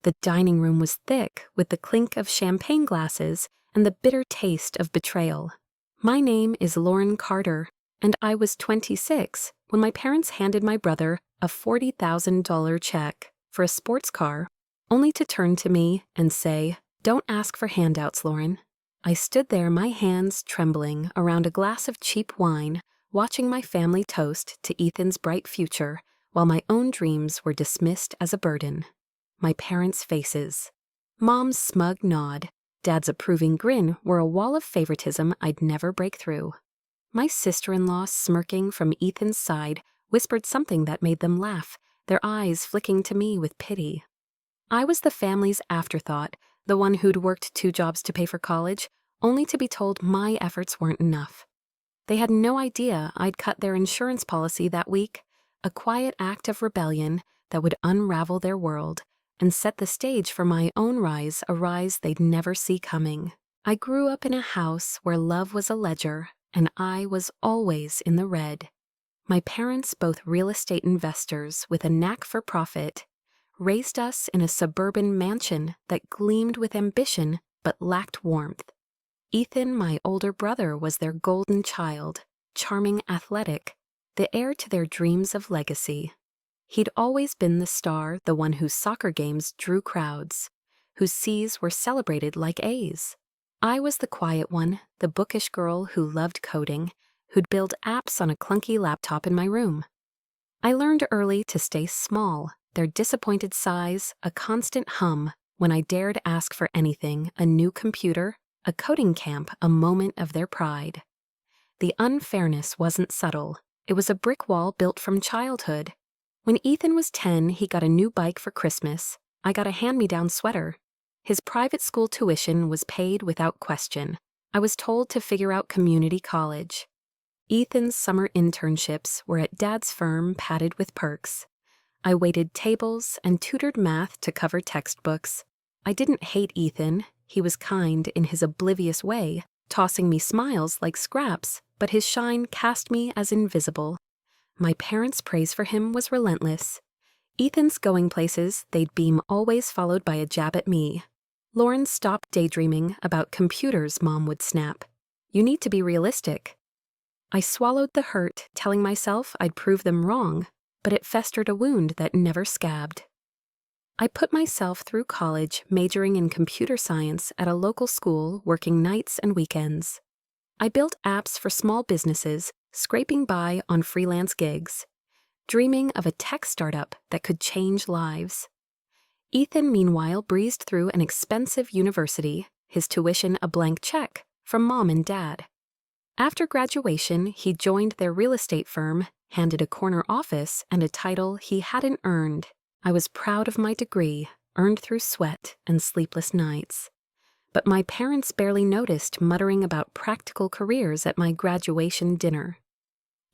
The dining room was thick with the clink of champagne glasses and the bitter taste of betrayal. My name is Lauren Carter, and I was 26 when my parents handed my brother a $40,000 check for a sports car, only to turn to me and say, "Don't ask for handouts, Lauren." I stood there, my hands trembling, around a glass of cheap wine, watching my family toast to Ethan's bright future, while my own dreams were dismissed as a burden. My parents' faces. Mom's smug nod, Dad's approving grin were a wall of favoritism I'd never break through. My sister-in-law, smirking from Ethan's side, whispered something that made them laugh, their eyes flicking to me with pity. I was the family's afterthought, the one who'd worked 2 jobs to pay for college, only to be told my efforts weren't enough. They had no idea I'd cut their insurance policy that week, a quiet act of rebellion that would unravel their world and set the stage for my own rise, a rise they'd never see coming. I grew up in a house where love was a ledger, and I was always in the red. My parents, both real estate investors with a knack for profit, raised us in a suburban mansion that gleamed with ambition but lacked warmth. Ethan, my older brother, was their golden child, charming, athletic, the heir to their dreams of legacy. He'd always been the star, the one whose soccer games drew crowds, whose C's were celebrated like A's. I was the quiet one, the bookish girl who loved coding, who'd build apps on a clunky laptop in my room. I learned early to stay small, their disappointed sighs a constant hum when I dared ask for anything, a new computer, a coding camp, a moment of their pride. The unfairness wasn't subtle. It was a brick wall built from childhood. When Ethan was 10, he got a new bike for Christmas. I got a hand-me-down sweater. His private school tuition was paid without question. I was told to figure out community college. Ethan's summer internships were at Dad's firm, padded with perks. I waited tables and tutored math to cover textbooks. I didn't hate Ethan. He was kind in his oblivious way, tossing me smiles like scraps, but his shine cast me as invisible. My parents' praise for him was relentless. Ethan's going places, they'd beam, always followed by a jab at me. "Lauren, stop daydreaming about computers," Mom would snap. "You need to be realistic." I swallowed the hurt, telling myself I'd prove them wrong, but it festered a wound that never scabbed. I put myself through college, majoring in computer science at a local school, working nights and weekends. I built apps for small businesses, scraping by on freelance gigs, dreaming of a tech startup that could change lives. Ethan, meanwhile, breezed through an expensive university, his tuition a blank check from Mom and Dad. After graduation, he joined their real estate firm, handed a corner office and a title he hadn't earned. I was proud of my degree, earned through sweat and sleepless nights. But my parents barely noticed, muttering about practical careers at my graduation dinner.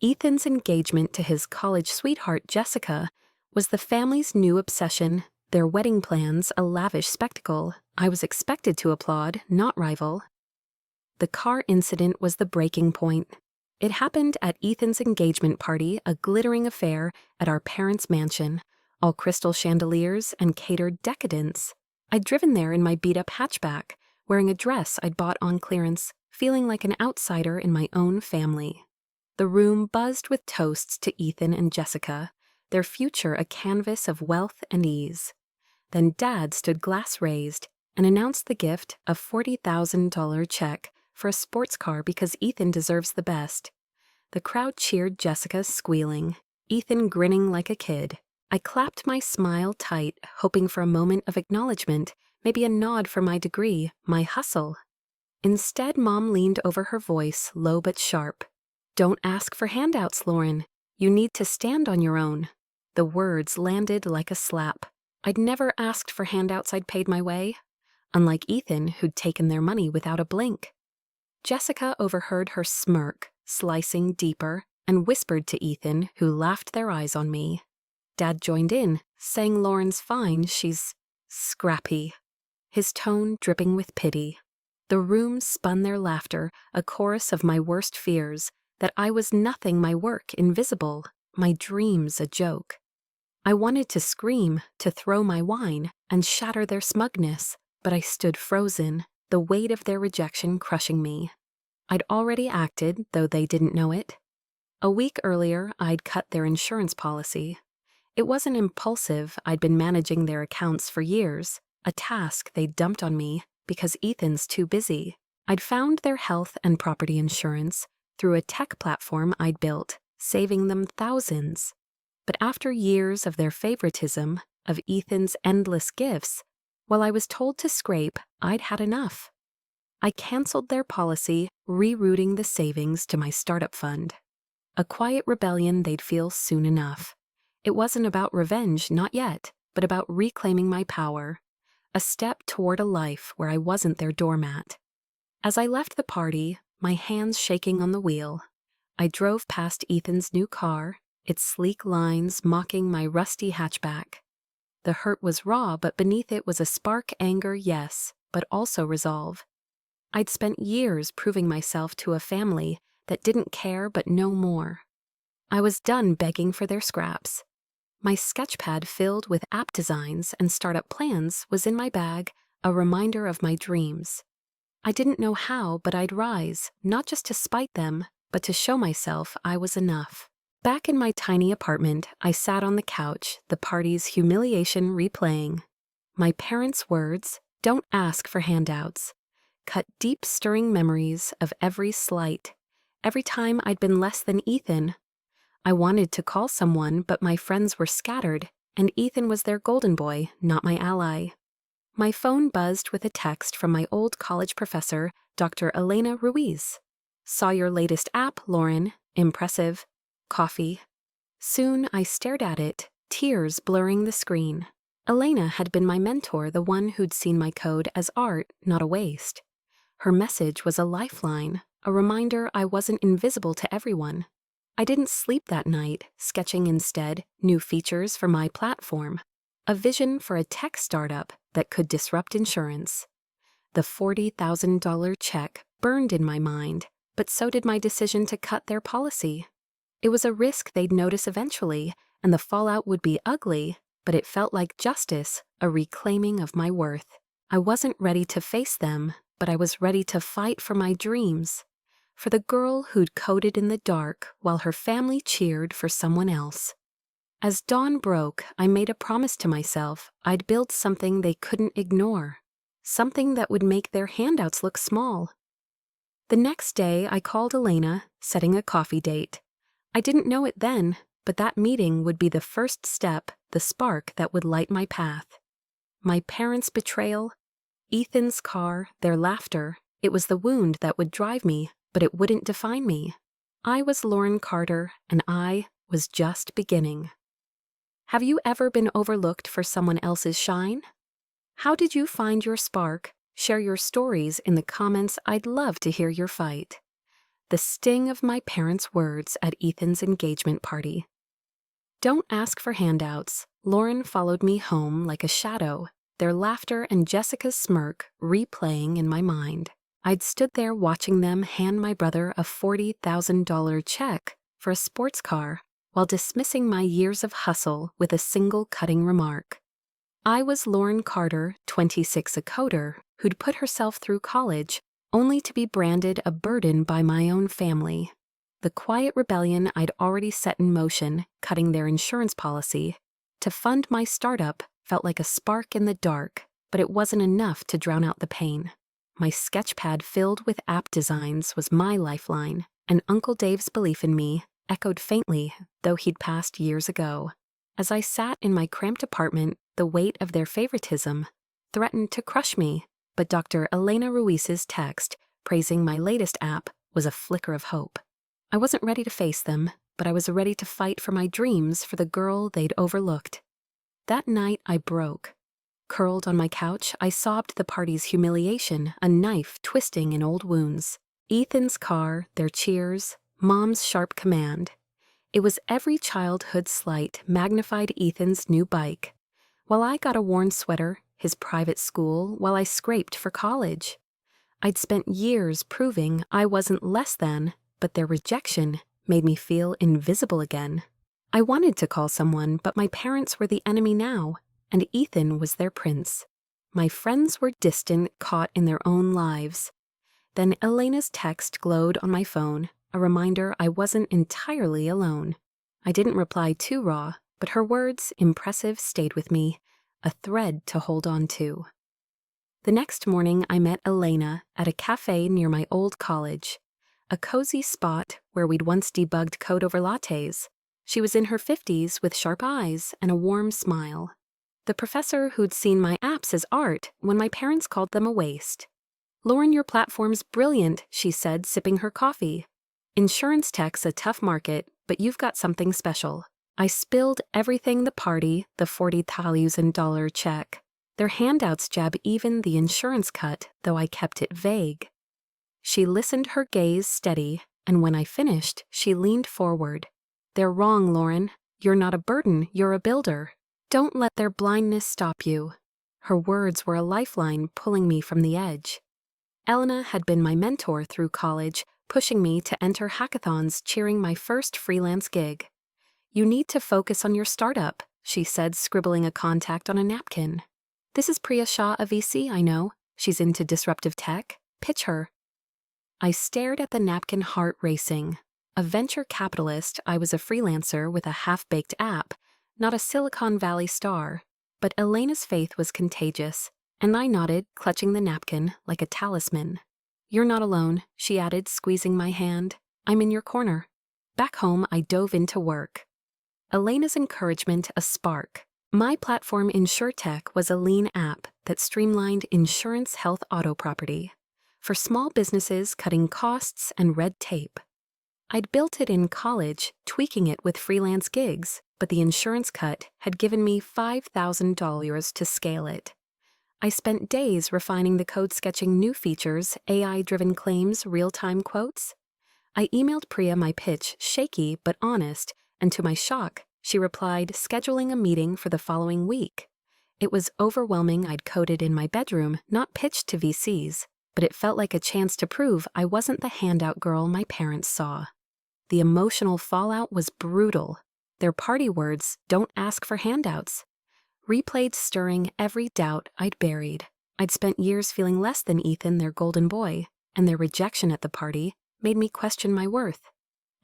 Ethan's engagement to his college sweetheart, Jessica, was the family's new obsession, their wedding plans a lavish spectacle. I was expected to applaud, not rival. The car incident was the breaking point. It happened at Ethan's engagement party, a glittering affair at our parents' mansion, all crystal chandeliers and catered decadence. I'd driven there in my beat-up hatchback, wearing a dress I'd bought on clearance, feeling like an outsider in my own family. The room buzzed with toasts to Ethan and Jessica, their future a canvas of wealth and ease. Then Dad stood glass raised and announced the gift, a $40,000 check for a sports car because Ethan deserves the best. The crowd cheered, Jessica squealing, Ethan grinning like a kid. I clapped my smile tight, hoping for a moment of acknowledgement, maybe a nod for my degree, my hustle. Instead, Mom leaned over, her voice low but sharp. "Don't ask for handouts, Lauren. You need to stand on your own." The words landed like a slap. I'd never asked for handouts, I'd paid my way. Unlike Ethan, who'd taken their money without a blink. Jessica overheard her smirk, slicing deeper, and whispered to Ethan, who laughed their eyes on me. Dad joined in, saying Lauren's fine, she's scrappy. His tone dripping with pity. The room spun their laughter, a chorus of my worst fears, that I was nothing, my work invisible, my dreams a joke. I wanted to scream, to throw my wine, and shatter their smugness, but I stood frozen, the weight of their rejection crushing me. I'd already acted, though they didn't know it. A week earlier, I'd cut their insurance policy. It wasn't impulsive. I'd been managing their accounts for years, a task they dumped on me because Ethan's too busy. I'd found their health and property insurance through a tech platform I'd built, saving them thousands. But after years of their favoritism, of Ethan's endless gifts, while I was told to scrape, I'd had enough. I canceled their policy, rerouting the savings to my startup fund. A quiet rebellion they'd feel soon enough. It wasn't about revenge, not yet, but about reclaiming my power. A step toward a life where I wasn't their doormat. As I left the party, my hands shaking on the wheel, I drove past Ethan's new car, its sleek lines mocking my rusty hatchback. The hurt was raw, but beneath it was a spark, anger, yes, but also resolve. I'd spent years proving myself to a family that didn't care but no more. I was done begging for their scraps. My sketchpad filled with app designs and startup plans was in my bag, a reminder of my dreams. I didn't know how, but I'd rise, not just to spite them, but to show myself I was enough. Back in my tiny apartment, I sat on the couch, the party's humiliation replaying. My parents' words, "Don't ask for handouts," cut deep, stirring memories of every slight. Every time I'd been less than Ethan. I wanted to call someone, but my friends were scattered, and Ethan was their golden boy, not my ally. My phone buzzed with a text from my old college professor, Dr. Elena Ruiz. "Saw your latest app, Lauren. Impressive. Coffee." Soon I stared at it, tears blurring the screen. Elena had been my mentor, the one who'd seen my code as art, not a waste. Her message was a lifeline, a reminder I wasn't invisible to everyone. I didn't sleep that night, sketching instead new features for my platform, a vision for a tech startup that could disrupt insurance. The $40,000 check burned in my mind, but so did my decision to cut their policy. It was a risk they'd notice eventually, and the fallout would be ugly, but it felt like justice, a reclaiming of my worth. I wasn't ready to face them, but I was ready to fight for my dreams. For the girl who'd coded in the dark while her family cheered for someone else. As dawn broke, I made a promise to myself I'd build something they couldn't ignore, something that would make their handouts look small. The next day, I called Elena, setting a coffee date. I didn't know it then, but that meeting would be the first step, the spark that would light my path. My parents' betrayal, Ethan's car, their laughter, it was the wound that would drive me, but it wouldn't define me. I was Lauren Carter, and I was just beginning. Have you ever been overlooked for someone else's shine? How did you find your spark? Share your stories in the comments. I'd love to hear your fight. The sting of my parents' words at Ethan's engagement party. Don't ask for handouts. Lauren followed me home like a shadow, their laughter and Jessica's smirk replaying in my mind. I'd stood there watching them hand my brother a $40,000 check for a sports car while dismissing my years of hustle with a single cutting remark. I was Lauren Carter, 26, a coder, who'd put herself through college only to be branded a burden by my own family. The quiet rebellion I'd already set in motion, cutting their insurance policy, to fund my startup felt like a spark in the dark, but it wasn't enough to drown out the pain. My sketchpad filled with app designs was my lifeline, and Uncle Dave's belief in me echoed faintly, though he'd passed years ago. As I sat in my cramped apartment, the weight of their favoritism threatened to crush me, but Dr. Elena Ruiz's text praising my latest app was a flicker of hope. I wasn't ready to face them, but I was ready to fight for my dreams, for the girl they'd overlooked. That night I broke. Curled on my couch, I sobbed the party's humiliation, a knife twisting in old wounds. Ethan's car, their cheers, Mom's sharp command. It was every childhood slight magnified Ethan's new bike. While I got a worn sweater, his private school, while I scraped for college. I'd spent years proving I wasn't less than, but their rejection made me feel invisible again. I wanted to call someone, but my parents were the enemy now, and Ethan was their prince. My friends were distant, caught in their own lives. Then Elena's text glowed on my phone, a reminder I wasn't entirely alone. I didn't reply too raw, but her words, impressive, stayed with me, a thread to hold on to. The next morning, I met Elena at a cafe near my old college, a cozy spot where we'd once debugged code over lattes. She was in her 50s with sharp eyes and a warm smile. The professor who'd seen my apps as art when my parents called them a waste. "Lauren, your platform's brilliant," she said, sipping her coffee. "Insurance tech's a tough market, but you've got something special." I spilled everything: the party, the $40,000 check. Their handouts jab even the insurance cut, though I kept it vague. She listened, her gaze steady, and when I finished, she leaned forward. "They're wrong, Lauren. You're not a burden, you're a builder. Don't let their blindness stop you." Her words were a lifeline, pulling me from the edge. Elena had been my mentor through college, pushing me to enter hackathons, cheering my first freelance gig. "You need to focus on your startup," she said, scribbling a contact on a napkin. "This is Priya Shah, a VC, I know. She's into disruptive tech. Pitch her." I stared at the napkin, heart racing. A venture capitalist, I was a freelancer with a half-baked app, not a Silicon Valley star. But Elena's faith was contagious, and I nodded, clutching the napkin like a talisman. "You're not alone," she added, squeezing my hand. "I'm in your corner." Back home, I dove into work. Elena's encouragement a spark. My platform, InsurTech, was a lean app that streamlined insurance, health, auto, property for small businesses, cutting costs and red tape. I'd built it in college, tweaking it with freelance gigs, but the insurance cut had given me $5,000 to scale it. I spent days refining the code, sketching new features, AI-driven claims, real-time quotes. I emailed Priya my pitch, shaky but honest, and to my shock, she replied, scheduling a meeting for the following week. It was overwhelming. I'd coded in my bedroom, not pitched to VCs, but it felt like a chance to prove I wasn't the handout girl my parents saw. The emotional fallout was brutal. Their party words, "Don't ask for handouts," replayed, stirring every doubt I'd buried. I'd spent years feeling less than Ethan, their golden boy, and their rejection at the party made me question my worth.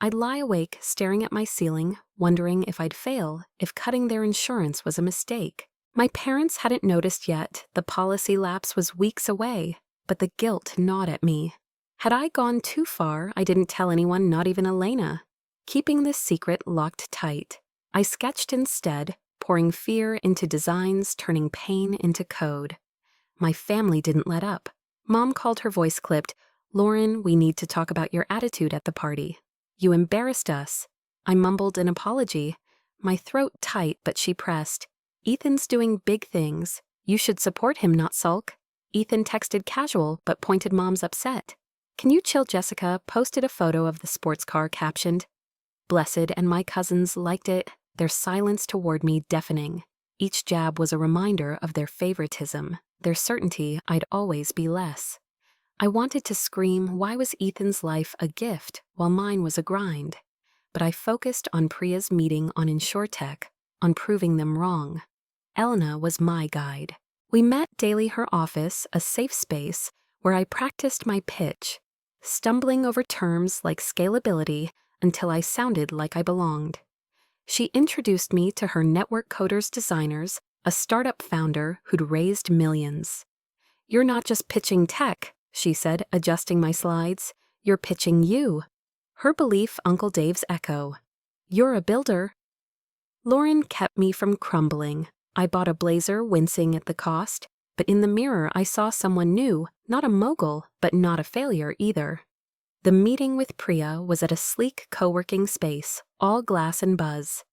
I'd lie awake, staring at my ceiling, wondering if I'd fail, if cutting their insurance was a mistake. My parents hadn't noticed yet. The policy lapse was weeks away, but the guilt gnawed at me. Had I gone too far? I didn't tell anyone, not even Elena. Keeping this secret locked tight, I sketched instead, pouring fear into designs, turning pain into code. My family didn't let up. Mom called, her voice clipped. "Lauren, we need to talk about your attitude at the party. You embarrassed us." I mumbled an apology, my throat tight, but she pressed. "Ethan's doing big things. You should support him, not sulk." Ethan texted casual, but pointed. Mom's upset. "Can you chill?" Jessica posted a photo of the sports car, captioned, "Blessed," and my cousins liked it, their silence toward me deafening. Each jab was a reminder of their favoritism, their certainty I'd always be less. I wanted to scream, why was Ethan's life a gift while mine was a grind? But I focused on Priya's meeting, on InsurTech, on proving them wrong. Elena was my guide. We met daily, her office, a safe space where I practiced my pitch, stumbling over terms like scalability until I sounded like I belonged. She introduced me to her network coders designers, a startup founder who'd raised millions. "You're not just pitching tech," she said, adjusting my slides. "You're pitching you." Her belief, Uncle Dave's echo. "You're a builder." Lauren kept me from crumbling. I bought a blazer, wincing at the cost, but in the mirror I saw someone new, not a mogul, but not a failure either. The meeting with Priya was at a sleek co-working space, all glass and buzz.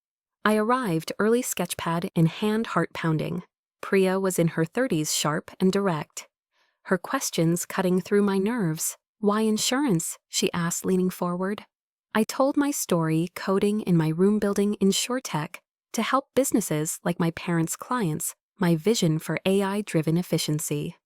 I arrived, early, sketchpad in hand, heart pounding. Priya was in her 30s, sharp and direct. Her questions cutting through my nerves. "Why insurance?" she asked, leaning forward. I told my story, coding in my room, building InsurTech to help businesses like my parents' clients, my vision for AI-driven efficiency.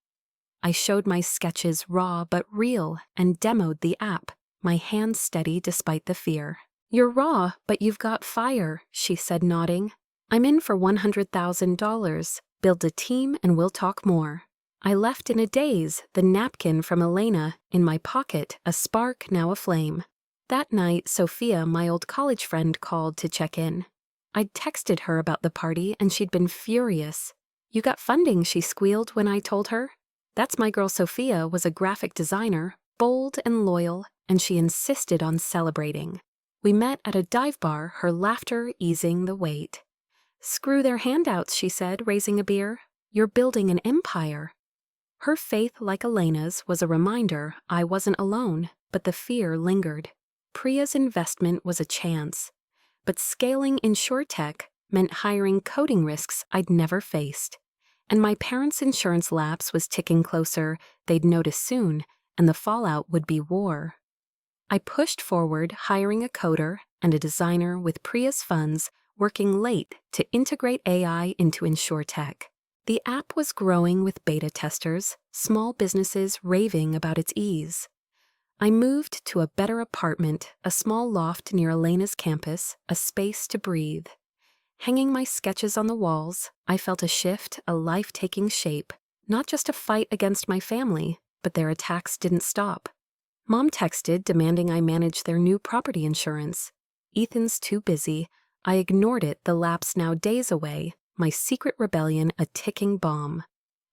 I showed my sketches, raw but real, and demoed the app, my hands steady despite the fear. "You're raw, but you've got fire," she said, nodding. "I'm in for $100,000. Build a team and we'll talk more." I left in a daze, the napkin from Elena in my pocket, a spark now aflame. That night, Sophia, my old college friend, called to check in. I'd texted her about the party and she'd been furious. "You got funding," she squealed when I told her. That's my girl Sophia was a graphic designer, bold and loyal, and she insisted on celebrating. We met at a dive bar, her laughter easing the weight. "Screw their handouts," she said, raising a beer. "You're building an empire." Her faith, like Elena's, was a reminder I wasn't alone, but the fear lingered. Priya's investment was a chance, but scaling InsurTech meant hiring coding risks I'd never faced. And my parents' insurance lapse was ticking closer. They'd notice soon, and the fallout would be war. I pushed forward, hiring a coder and a designer with Priya's funds, working late to integrate AI into InsurTech. The app was growing with beta testers, small businesses raving about its ease. I moved to a better apartment, a small loft near Elena's campus, a space to breathe. Hanging my sketches on the walls, I felt a shift, a life taking shape, not just a fight against my family, but their attacks didn't stop. Mom texted demanding I manage their new property insurance. Ethan's too busy. I ignored it, the lapse now days away, my secret rebellion a ticking bomb.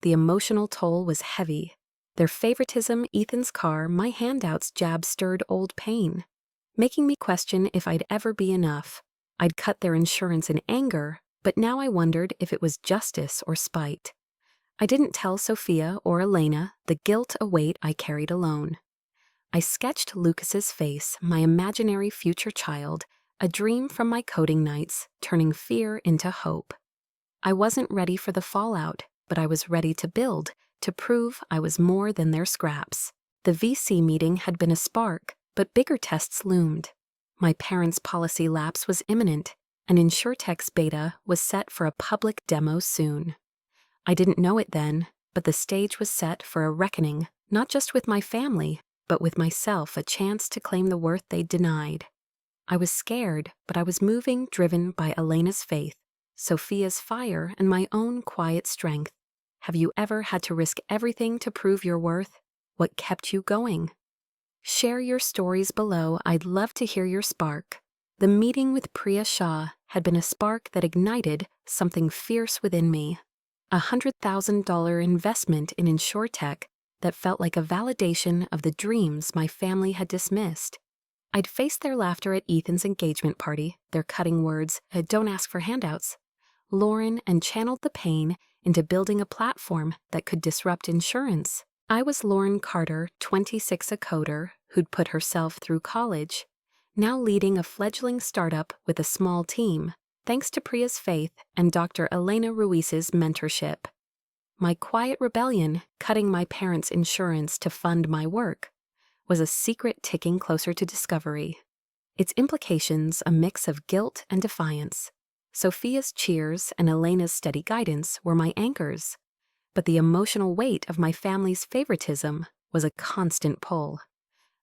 The emotional toll was heavy. Their favoritism, Ethan's car, my handouts jab stirred old pain, making me question if I'd ever be enough. I'd cut their insurance in anger, but now I wondered if it was justice or spite. I didn't tell Sophia or Elena, the guilt a weight I carried alone. I sketched Lucas's face, my imaginary future child, a dream from my coding nights, turning fear into hope. I wasn't ready for the fallout, but I was ready to build, to prove I was more than their scraps. The VC meeting had been a spark, but bigger tests loomed. My parents' policy lapse was imminent, and InsurTech's beta was set for a public demo soon. I didn't know it then, but the stage was set for a reckoning, not just with my family, but with myself, a chance to claim the worth they'd denied. I was scared, but I was moving, driven by Elena's faith, Sophia's fire, and my own quiet strength. Have you ever had to risk everything to prove your worth? What kept you going? Share your stories below. I'd love to hear your spark. The meeting with Priya Shah had been a spark that ignited something fierce within me. $100,000 investment in InsurTech that felt like a validation of the dreams my family had dismissed. I'd faced their laughter at Ethan's engagement party, their cutting words, "Don't ask for handouts," Lauren, and channeled the pain into building a platform that could disrupt insurance. I was Lauren Carter, 26, a coder who'd put herself through college, now leading a fledgling startup with a small team, thanks to Priya's faith and Dr. Elena Ruiz's mentorship. My quiet rebellion, cutting my parents' insurance to fund my work, was a secret ticking closer to discovery. Its implications a mix of guilt and defiance. Sophia's cheers and Elena's steady guidance were my anchors, but the emotional weight of my family's favoritism was a constant pull.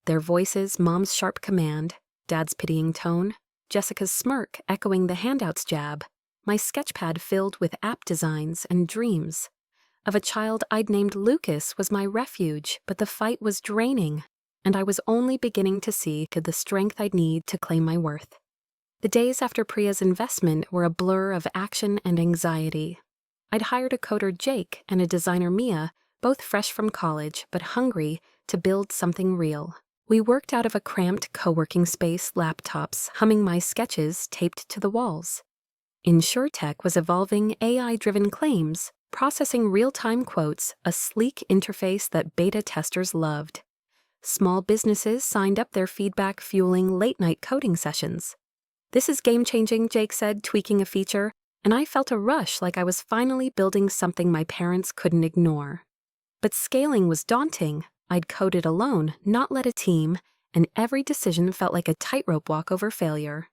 Their voices, Mom's sharp command, Dad's pitying tone, Jessica's smirk echoing the handouts jab, my sketchpad filled with app designs and dreams. Of a child I'd named Lucas was my refuge, but the fight was draining, and I was only beginning to see the strength I'd need to claim my worth. The days after Priya's investment were a blur of action and anxiety. I'd hired a coder, Jake, and a designer, Mia, both fresh from college but hungry to build something real. We worked out of a cramped co-working space, laptops humming my sketches taped to the walls. InsurTech was evolving AI-driven claims, processing real-time quotes, a sleek interface that beta testers loved. Small businesses signed up, their feedback fueling late-night coding sessions. "This is game-changing," Jake said, tweaking a feature, and I felt a rush like I was finally building something my parents couldn't ignore. But scaling was daunting. I'd coded alone, not led a team, and every decision felt like a tightrope walk over failure.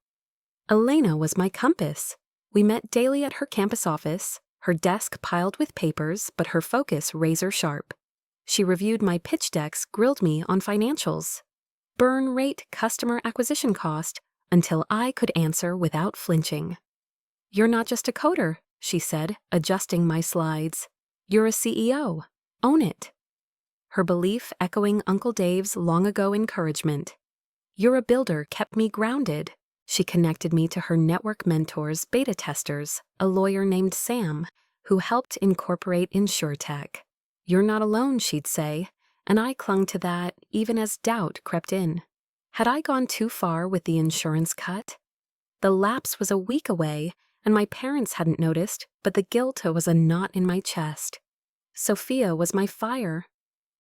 Elena was my compass. We met daily at her campus office, her desk piled with papers, but her focus razor-sharp. She reviewed my pitch decks, grilled me on financials. Burn rate, customer acquisition cost, until I could answer without flinching. "You're not just a coder," she said, adjusting my slides. "You're a CEO. Own it." Her belief echoing Uncle Dave's long-ago encouragement. "You're a builder" kept me grounded. She connected me to her network mentors, beta testers, a lawyer named Sam, who helped incorporate InsurTech. "You're not alone," she'd say, and I clung to that even as doubt crept in. Had I gone too far with the insurance cut? The lapse was a week away, and my parents hadn't noticed, but the guilt was a knot in my chest. Sophia was my fire.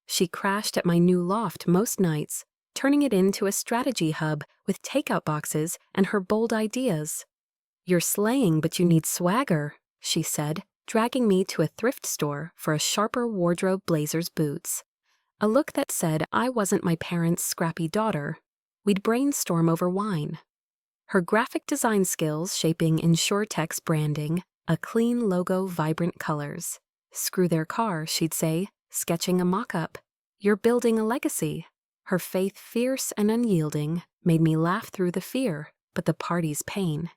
She crashed at my new loft most nights, turning it into a strategy hub with takeout boxes and her bold ideas. "You're slaying, but you need swagger," she said, dragging me to a thrift store for a sharper wardrobe blazer's boots. A look that said I wasn't my parents' scrappy daughter. We'd brainstorm over wine. Her graphic design skills shaping InsurTech's branding, a clean logo, vibrant colors. "Screw their car," she'd say, sketching a mock-up. "You're building a legacy." Her faith, fierce and unyielding, made me laugh through the fear, but the party's pain.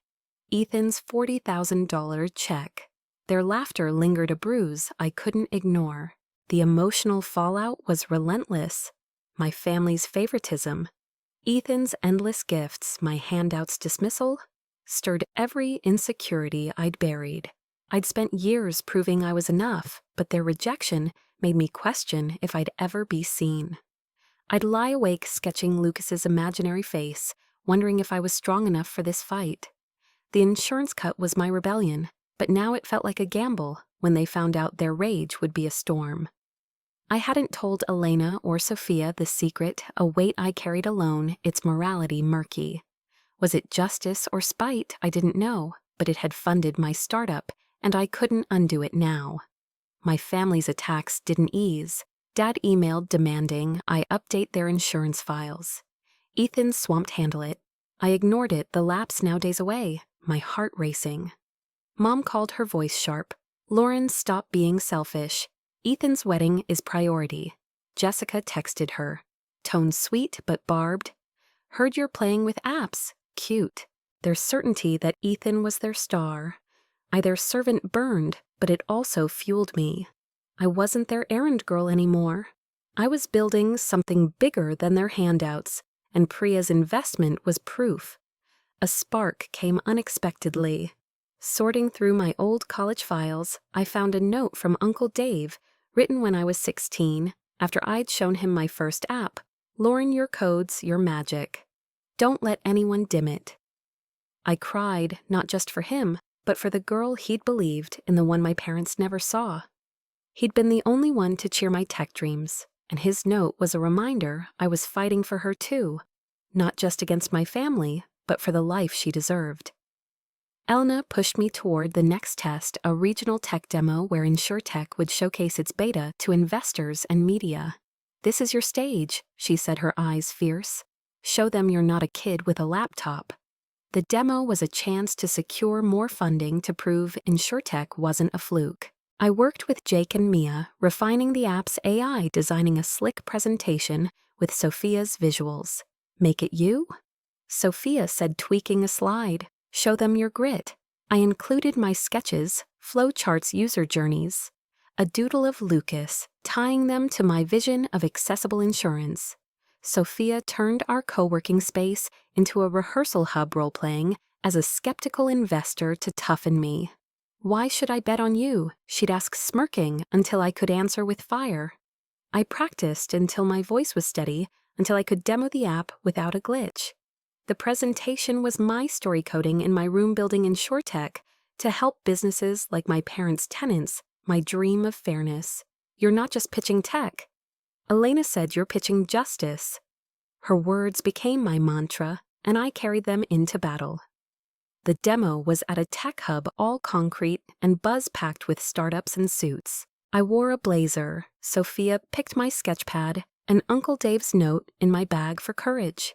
Ethan's $40,000 check. Their laughter lingered a bruise I couldn't ignore. The emotional fallout was relentless. My family's favoritism. Ethan's endless gifts, my handouts dismissal, stirred every insecurity I'd buried. I'd spent years proving I was enough, but their rejection made me question if I'd ever be seen. I'd lie awake sketching Lucas's imaginary face, wondering if I was strong enough for this fight. The insurance cut was my rebellion, but now it felt like a gamble when they found out their rage would be a storm. I hadn't told Elena or Sophia the secret, a weight I carried alone, its morality murky. Was it justice or spite? I didn't know, but it had funded my startup, and I couldn't undo it now. My family's attacks didn't ease. Dad emailed demanding I update their insurance files. Ethan swamped handle it. I ignored it, the lapse now days away, my heart racing. Mom called, her voice sharp. "Lauren, stop being selfish. Ethan's wedding is priority." Jessica texted her. Tone sweet but barbed. "Heard you're playing with apps. Cute." Their certainty that Ethan was their star. Their servant burned, but it also fueled me. I wasn't their errand girl anymore. I was building something bigger than their handouts, and Priya's investment was proof. A spark came unexpectedly. Sorting through my old college files, I found a note from Uncle Dave, written when I was 16, after I'd shown him my first app. "Lauren, your codes, your magic. Don't let anyone dim it." I cried, not just for him, but for the girl he'd believed in, the one my parents never saw. He'd been the only one to cheer my tech dreams, and his note was a reminder I was fighting for her too, not just against my family, but for the life she deserved. Elena pushed me toward the next test, a regional tech demo where InsurTech would showcase its beta to investors and media. "This is your stage," she said, her eyes fierce. "Show them you're not a kid with a laptop." The demo was a chance to secure more funding to prove InsurTech wasn't a fluke. I worked with Jake and Mia, refining the app's AI, designing a slick presentation with Sophia's visuals. "Make it you?" Sophia said, tweaking a slide. "Show them your grit." I included my sketches, flowcharts, user journeys, a doodle of Lucas, tying them to my vision of accessible insurance. Sophia turned our co-working space into a rehearsal hub, role-playing as a skeptical investor to toughen me. "Why should I bet on you?" she'd ask, smirking, until I could answer with fire. I practiced until my voice was steady, until I could demo the app without a glitch. The presentation was my story coding in my room, building InsurTech to help businesses like my parents' tenants, my dream of fairness. "You're not just pitching tech." Elena said, "You're pitching justice." Her words became my mantra, and I carried them into battle. The demo was at a tech hub, all concrete and buzz-packed with startups and suits. I wore a blazer. Sophia picked my sketchpad, and Uncle Dave's note in my bag for courage.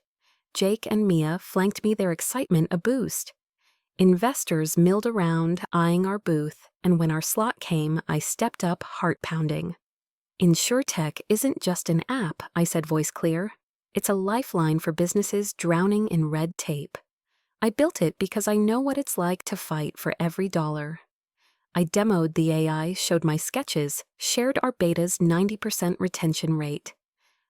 Jake and Mia flanked me, their excitement a boost. Investors milled around, eyeing our booth, and when our slot came, I stepped up, heart pounding. "InsurTech isn't just an app," I said, voice clear. "It's a lifeline for businesses drowning in red tape." I built it because I know what it's like to fight for every dollar. I demoed the AI, showed my sketches, shared our beta's 90% retention rate.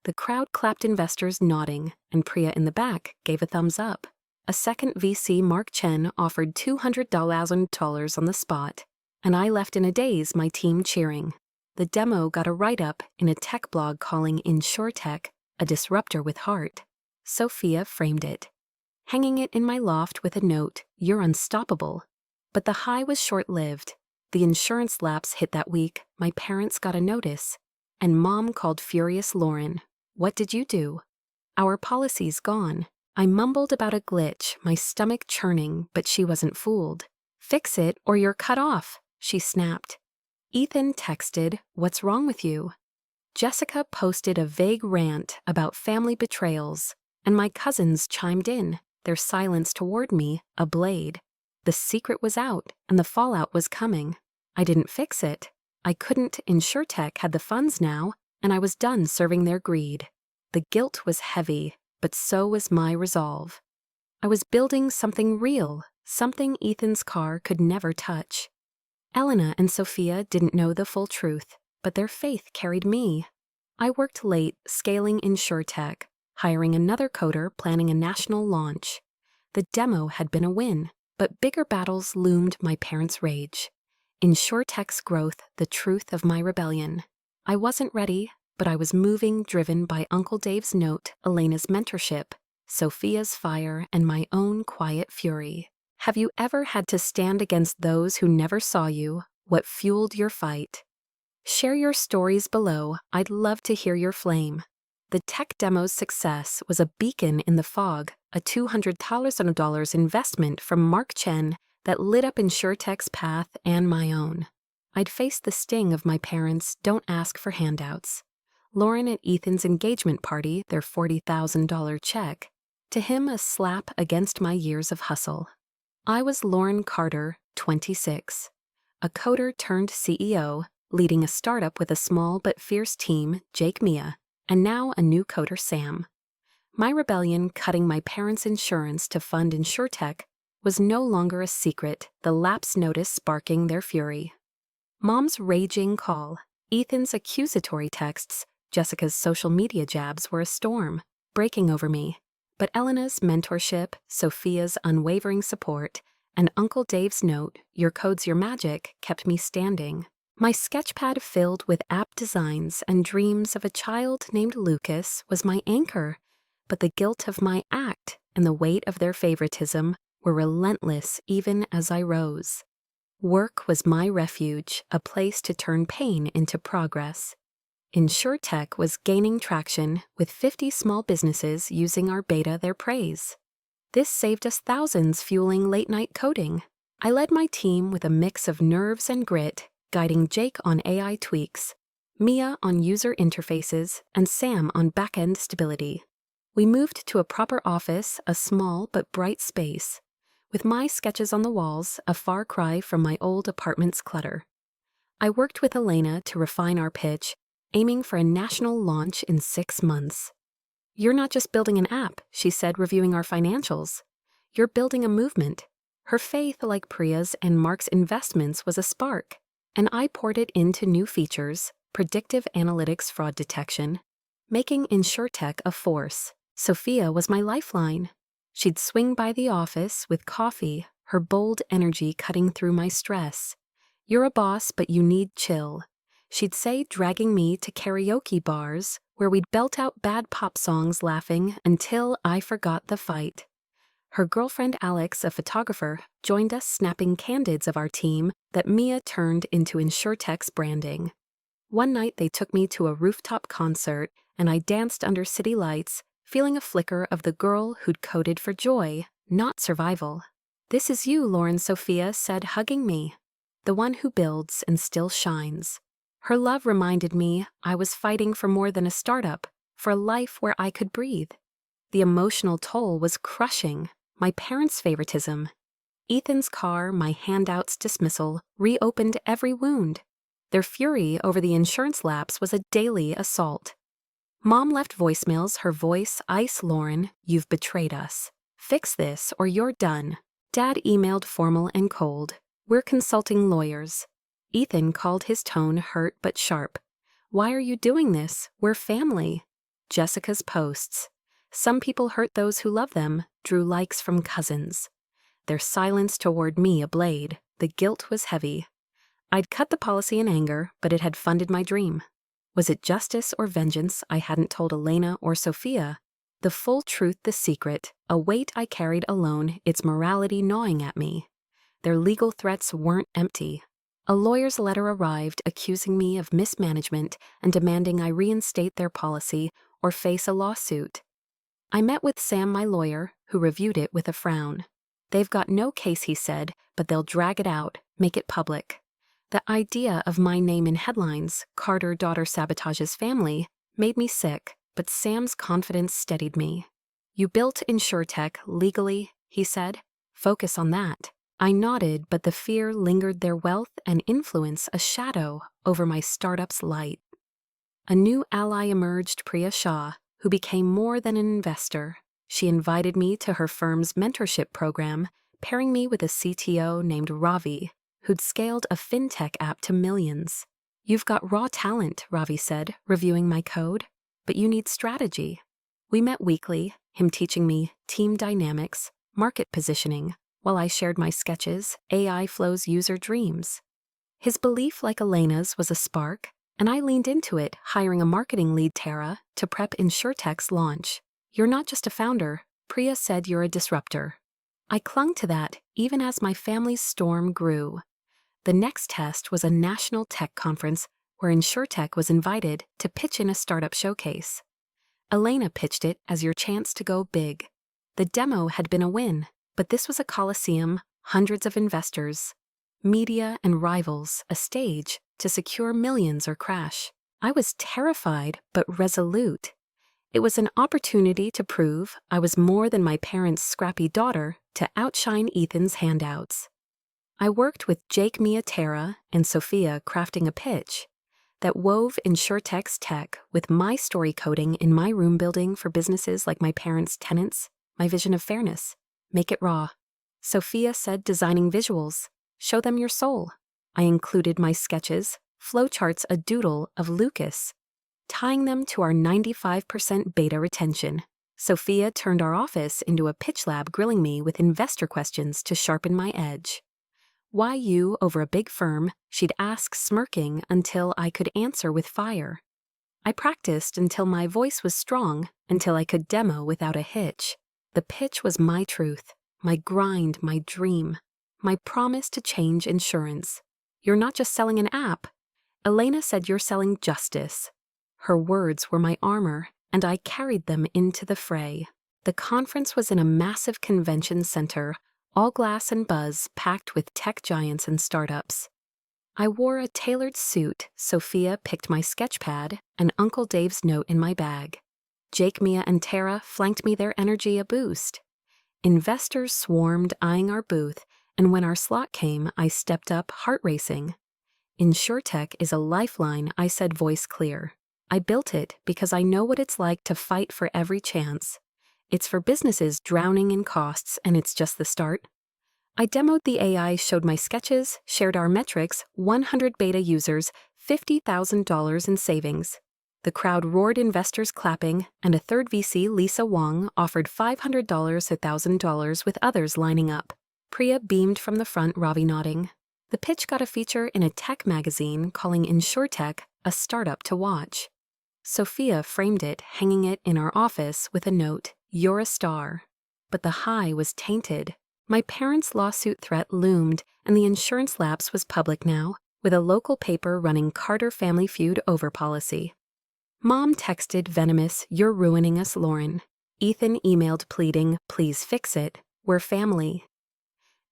The crowd clapped, investors nodding, and Priya in the back gave a thumbs up. A second VC, Mark Chen, offered $200,000 on the spot, and I left in a daze, my team cheering. The demo got a write-up in a tech blog calling InsurTech a disruptor with heart. Sophia framed it, hanging it in my loft with a note, "You're unstoppable." But the high was short-lived. The insurance lapse hit that week, my parents got a notice, and Mom called furious Lauren. "What did you do?" "Our policy's gone." I mumbled about a glitch, my stomach churning, but she wasn't fooled. "Fix it or you're cut off," she snapped. Ethan texted, "What's wrong with you?" Jessica posted a vague rant about family betrayals, and my cousins chimed in, their silence toward me a blade. The secret was out, and the fallout was coming. I didn't fix it. I couldn't. InsurTech had the funds now, and I was done serving their greed. The guilt was heavy, but so was my resolve. I was building something real, something Ethan's car could never touch. Elena and Sophia didn't know the full truth, but their faith carried me. I worked late, scaling InsurTech, hiring another coder, planning a national launch. The demo had been a win, but bigger battles loomed, my parents' rage. InsurTech's growth, the truth of my rebellion. I wasn't ready, but I was moving, driven by Uncle Dave's note, Elena's mentorship, Sophia's fire, and my own quiet fury. Have you ever had to stand against those who never saw you? What fueled your fight? Share your stories below. I'd love to hear your flame. The tech demo's success was a beacon in the fog, a $200,000 investment from Mark Chen that lit up InsurTech's path and my own. I'd faced the sting of my parents' "don't ask for handouts." Lauren at Ethan's engagement party, their $40,000 check. To him, a slap against my years of hustle. I was Lauren Carter, 26. A coder turned CEO, leading a startup with a small but fierce team, Jake Mia, and now a new coder, Sam. My rebellion, cutting my parents' insurance to fund InsurTech, was no longer a secret, the lapse notice sparking their fury. Mom's raging call, Ethan's accusatory texts, Jessica's social media jabs were a storm, breaking over me. But Elena's mentorship, Sophia's unwavering support, and Uncle Dave's note, "Your code's your magic," kept me standing. My sketchpad filled with app designs and dreams of a child named Lucas was my anchor, but the guilt of my act and the weight of their favoritism were relentless even as I rose. Work was my refuge, a place to turn pain into progress. InsurTech was gaining traction, with 50 small businesses using our beta, their praise. This saved us thousands, fueling late-night coding. I led my team with a mix of nerves and grit, guiding Jake on AI tweaks, Mia on user interfaces, and Sam on back-end stability. We moved to a proper office, a small but bright space, with my sketches on the walls, a far cry from my old apartment's clutter. I worked with Elena to refine our pitch, aiming for a national launch in 6 months. "You're not just building an app," she said, reviewing our financials. "You're building a movement." Her faith, like Priya's and Mark's investments, was a spark, and I poured it into new features, predictive analytics, fraud detection, making InsurTech a force. Sophia was my lifeline. She'd swing by the office with coffee, her bold energy cutting through my stress. "You're a boss, but you need chill," she'd say, dragging me to karaoke bars where we'd belt out bad pop songs, laughing until I forgot the fight. Her girlfriend Alex, a photographer, joined us, snapping candids of our team that Mia turned into InsurTech's branding. One night they took me to a rooftop concert, and I danced under city lights, feeling a flicker of the girl who'd coded for joy, not survival. "This is you," Lauren Sophia said, hugging me. "The one who builds and still shines." Her love reminded me I was fighting for more than a startup, for a life where I could breathe. The emotional toll was crushing. My parents' favoritism, Ethan's car, my handouts dismissal, reopened every wound. Their fury over the insurance lapse was a daily assault. Mom left voicemails, her voice, "Ice Lauren, you've betrayed us." Fix this or you're done. Dad emailed formal and cold. We're consulting lawyers. Ethan called his tone hurt but sharp. Why are you doing this? We're family. Jessica's posts. Some people hurt those who love them, drew likes from cousins. Their silence toward me a blade. The guilt was heavy. I'd cut the policy in anger, but it had funded my dream. Was it justice or vengeance I hadn't told Elena or Sophia? The full truth, the secret, a weight I carried alone, its morality gnawing at me. Their legal threats weren't empty. A lawyer's letter arrived accusing me of mismanagement and demanding I reinstate their policy or face a lawsuit. I met with Sam, my lawyer, who reviewed it with a frown. They've got no case, he said, but they'll drag it out, make it public. The idea of my name in headlines, Carter daughter sabotages family, made me sick, but Sam's confidence steadied me. You built InsurTech legally, he said. Focus on that. I nodded, but the fear lingered, their wealth and influence a shadow over my startup's light. A new ally emerged, Priya Shah, who became more than an investor. She invited me to her firm's mentorship program, pairing me with a CTO named Ravi, who'd scaled a fintech app to millions. You've got raw talent, Ravi said, reviewing my code, but you need strategy. We met weekly, him teaching me team dynamics, market positioning, while I shared my sketches, AI flows, user dreams. His belief, like Elena's, was a spark, and I leaned into it, hiring a marketing lead, Tara, to prep InsurTech's launch. You're not just a founder, Priya said, you're a disruptor. I clung to that, even as my family's storm grew. The next test was a national tech conference where InsurTech was invited to pitch in a startup showcase. Elena pitched it as your chance to go big. The demo had been a win, but this was a coliseum, hundreds of investors, media and rivals, a stage to secure millions or crash. I was terrified but resolute. It was an opportunity to prove I was more than my parents' scrappy daughter, to outshine Ethan's handouts. I worked with Jake, Mia, Tara, and Sophia crafting a pitch that wove InsurTech's tech with my story coding in my room, building for businesses like my parents' tenants, my vision of fairness. Make it raw. Sophia said, designing visuals. Show them your soul. I included my sketches, flowcharts, a doodle of Lucas, tying them to our 95% beta retention. Sophia turned our office into a pitch lab, grilling me with investor questions to sharpen my edge. Why you over a big firm, she'd ask, smirking until I could answer with fire. I practiced until my voice was strong, until I could demo without a hitch. The pitch was my truth, my grind, my dream, my promise to change insurance. You're not just selling an app. Elena said, you're selling justice. Her words were my armor, and I carried them into the fray. The conference was in a massive convention center, all glass and buzz, packed with tech giants and startups. I wore a tailored suit. Sophia picked my sketchpad and Uncle Dave's note in my bag. Jake, Mia, and Tara flanked me, their energy a boost. Investors swarmed, eyeing our booth, and when our slot came, I stepped up, heart racing. InsurTech is a lifeline, I said, voice clear. I built it because I know what it's like to fight for every chance. It's for businesses drowning in costs, and it's just the start. I demoed the AI, showed my sketches, shared our metrics, 100 beta users, $50,000 in savings. The crowd roared, investors clapping, and a third VC, Lisa Wong, offered $500, $1,000, with others lining up. Priya beamed from the front, Ravi nodding. The pitch got a feature in a tech magazine, calling InsurTech a startup to watch. Sophia framed it, hanging it in our office with a note, you're a star. But the high was tainted. My parents' lawsuit threat loomed, and the insurance lapse was public now, with a local paper running Carter family feud over policy. Mom texted venomous, you're ruining us, Lauren. Ethan emailed pleading, please fix it, we're family.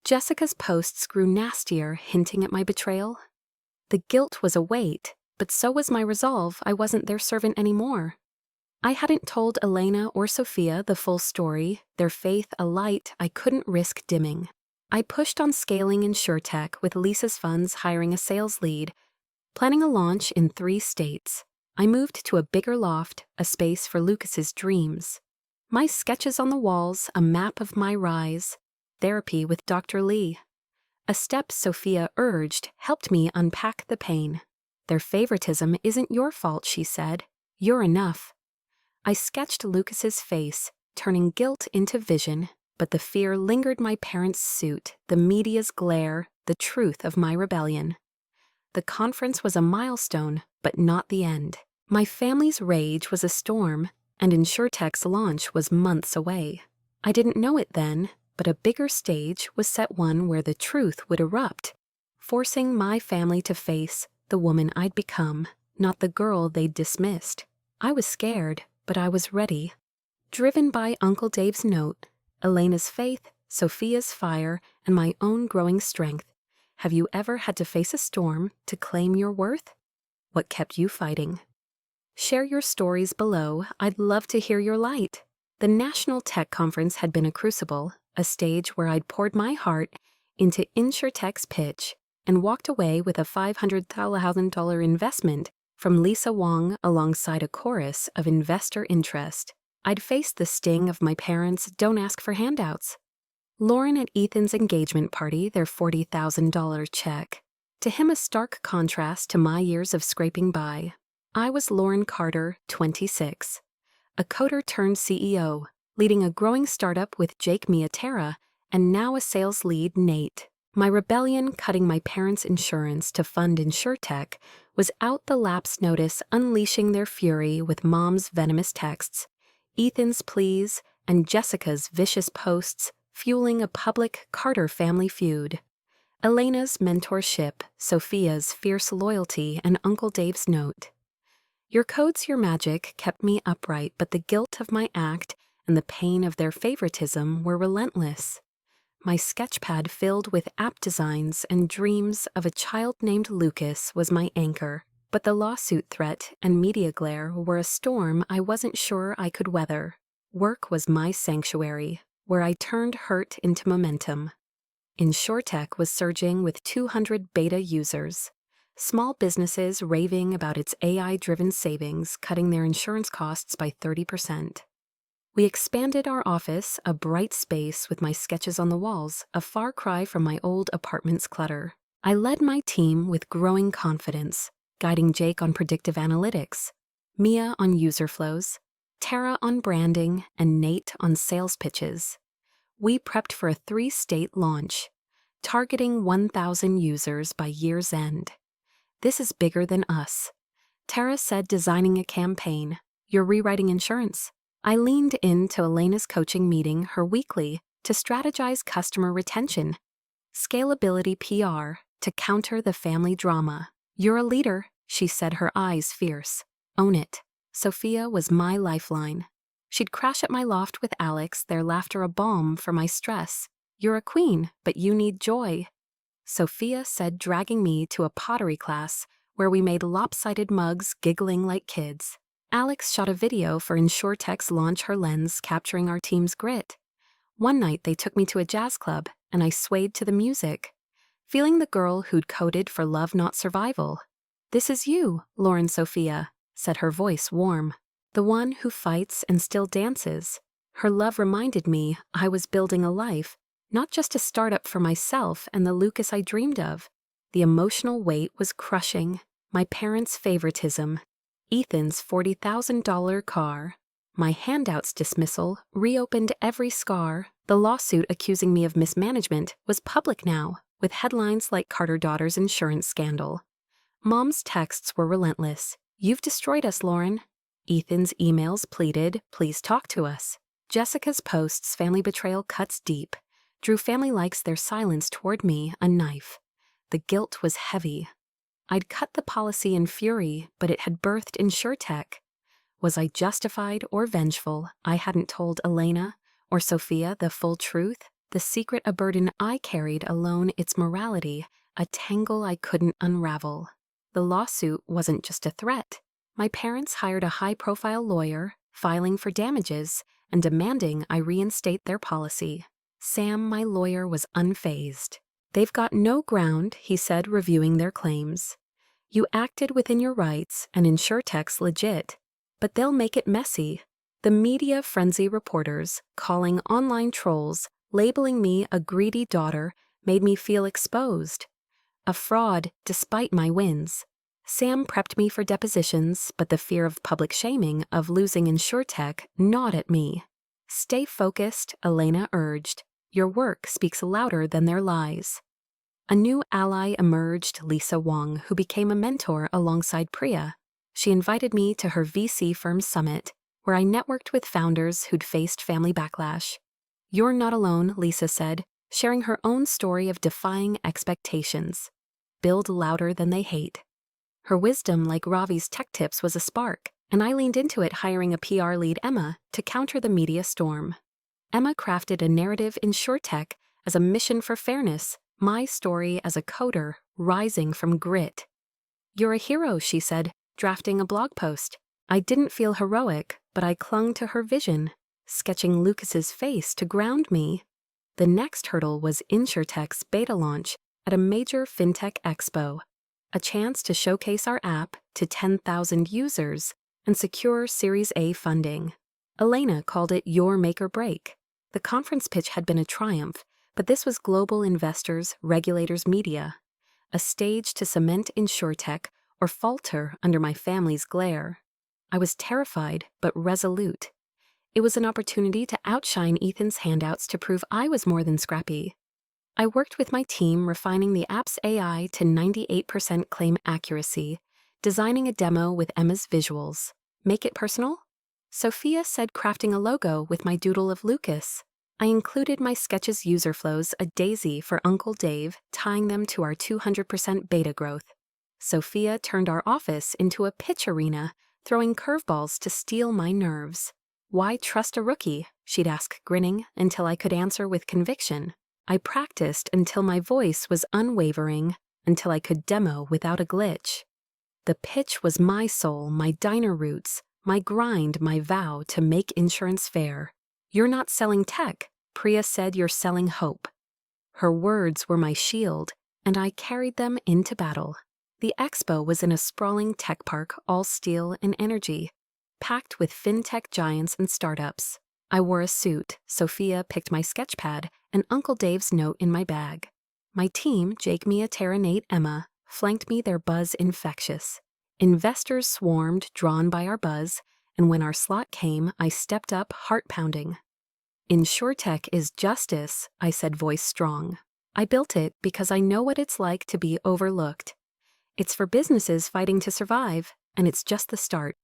Jessica's posts grew nastier, hinting at my betrayal. The guilt was a weight, but so was my resolve. I wasn't their servant anymore. I hadn't told Elena or Sophia the full story, their faith a light I couldn't risk dimming. I pushed on scaling InsurTech with Lisa's funds, hiring a sales lead, planning a launch in 3 states. I moved to a bigger loft, a space for Lucas's dreams. My sketches on the walls, a map of my rise. Therapy with Dr. Lee. A step Sophia urged helped me unpack the pain. Their favoritism isn't your fault, she said. You're enough. I sketched Lucas's face, turning guilt into vision, but the fear lingered my parents' suit, the media's glare, the truth of my rebellion. The conference was a milestone, but not the end. My family's rage was a storm, and InsurTech's launch was months away. I didn't know it then, but a bigger stage was set, one where the truth would erupt, forcing my family to face the woman I'd become, not the girl they'd dismissed. I was scared, but I was ready. Driven by Uncle Dave's note, Elena's faith, Sophia's fire, and my own growing strength, have you ever had to face a storm to claim your worth? What kept you fighting? Share your stories below. I'd love to hear your light. The National Tech Conference had been a crucible, a stage where I'd poured my heart into InsurTech's pitch and walked away with a $500,000 investment from Lisa Wong alongside a chorus of investor interest. I'd faced the sting of my parents' "don't ask for handouts." Lauren at Ethan's engagement party, their $40,000 check. To him, a stark contrast to my years of scraping by. I was Lauren Carter, 26, a coder turned CEO, leading a growing startup with Jake Miatera, and now a sales lead, Nate. My rebellion, cutting my parents' insurance to fund InsurTech, was out the lapse notice, unleashing their fury with Mom's venomous texts, Ethan's pleas, and Jessica's vicious posts, fueling a public Carter family feud. Elena's mentorship, Sophia's fierce loyalty, and Uncle Dave's note. Your codes, your magic, kept me upright, but the guilt of my act and the pain of their favoritism were relentless. My sketchpad filled with app designs and dreams of a child named Lucas was my anchor, but the lawsuit threat and media glare were a storm I wasn't sure I could weather. Work was my sanctuary, where I turned hurt into momentum. InsurTech was surging with 200 beta users. Small businesses raving about its AI-driven savings, cutting their insurance costs by 30%. We expanded our office, a bright space with my sketches on the walls, a far cry from my old apartment's clutter. I led my team with growing confidence, guiding Jake on predictive analytics, Mia on user flows, Tara on branding, and Nate on sales pitches. We prepped for a 3-state launch, targeting 1,000 users by year's end. This is bigger than us. Tara said, designing a campaign. You're rewriting insurance. I leaned into Elena's coaching meeting, her weekly, to strategize customer retention. Scalability PR, to counter the family drama. You're a leader, she said, her eyes fierce. Own it. Sophia was my lifeline. She'd crash at my loft with Alex, their laughter a balm for my stress. You're a queen, but you need joy. Sophia said, dragging me to a pottery class where we made lopsided mugs, giggling like kids. Alex shot a video for InsurTech's launch, her lens capturing our team's grit. One night they took me to a jazz club, and I swayed to the music, feeling the girl who'd coded for love, not survival. This is you, Lauren Sophia, said, her voice warm. The one who fights and still dances. Her love reminded me I was building a life, not just a startup for myself and the Lucas I dreamed of. The emotional weight was crushing. My parents' favoritism, Ethan's $40,000 car, my handouts dismissal reopened every scar. The lawsuit accusing me of mismanagement was public now, with headlines like Carter daughter's insurance scandal. Mom's texts were relentless. You've destroyed us, Lauren. Ethan's emails pleaded, please talk to us. Jessica's posts, family betrayal cuts deep. Drew family likes, their silence toward me, a knife. The guilt was heavy. I'd cut the policy in fury, but it had birthed InsurTech. Was I justified or vengeful? I hadn't told Elena or Sophia the full truth. The secret, a burden I carried alone, its morality, a tangle I couldn't unravel. The lawsuit wasn't just a threat. My parents hired a high-profile lawyer, filing for damages and demanding I reinstate their policy. Sam, my lawyer, was unfazed. They've got no ground, he said, reviewing their claims. You acted within your rights, and InsurTech's legit, but they'll make it messy. The media frenzy reporters, calling online trolls, labeling me a greedy daughter, made me feel exposed. A fraud despite my wins. Sam prepped me for depositions, but the fear of public shaming, of losing InsurTech, gnawed at me. Stay focused, Elena urged. Your work speaks louder than their lies. A new ally emerged, Lisa Wong, who became a mentor alongside Priya. She invited me to her VC firm summit, where I networked with founders who'd faced family backlash. You're not alone, Lisa said, sharing her own story of defying expectations. Build louder than they hate. Her wisdom, like Ravi's tech tips, was a spark, and I leaned into it, hiring a PR lead, Emma, to counter the media storm. Emma crafted a narrative in InsurTech as a mission for fairness, my story as a coder rising from grit. You're a hero, she said, drafting a blog post. I didn't feel heroic, but I clung to her vision, sketching Lucas's face to ground me. The next hurdle was InsurTech's beta launch at a major fintech expo, a chance to showcase our app to 10,000 users and secure Series A funding. Elena called it your make or break. The conference pitch had been a triumph, but this was global investors, regulators, media. A stage to cement InsurTech or falter under my family's glare. I was terrified but resolute. It was an opportunity to outshine Ethan's handouts, to prove I was more than scrappy. I worked with my team, refining the app's AI to 98% claim accuracy, designing a demo with Emma's visuals. Make it personal? Sophia said, crafting a logo with my doodle of Lucas. I included my sketches user flows, a daisy for Uncle Dave, tying them to our 200% beta growth. Sophia turned our office into a pitch arena, throwing curveballs to steal my nerves. Why trust a rookie? She'd ask, grinning, until I could answer with conviction. I practiced until my voice was unwavering, until I could demo without a glitch. The pitch was my soul, my diner roots, my grind, my vow to make insurance fair. You're not selling tech, Priya said, you're selling hope. Her words were my shield, and I carried them into battle. The expo was in a sprawling tech park, all steel and energy, packed with fintech giants and startups. I wore a suit, Sophia picked my sketchpad, and Uncle Dave's note in my bag. My team, Jake, Mia, Tara, Nate, Emma, flanked me, their buzz infectious. Investors swarmed, drawn by our buzz, and when our slot came, I stepped up, heart pounding. InsurTech is justice, I said, voice strong. I built it because I know what it's like to be overlooked. It's for businesses fighting to survive, and it's just the start.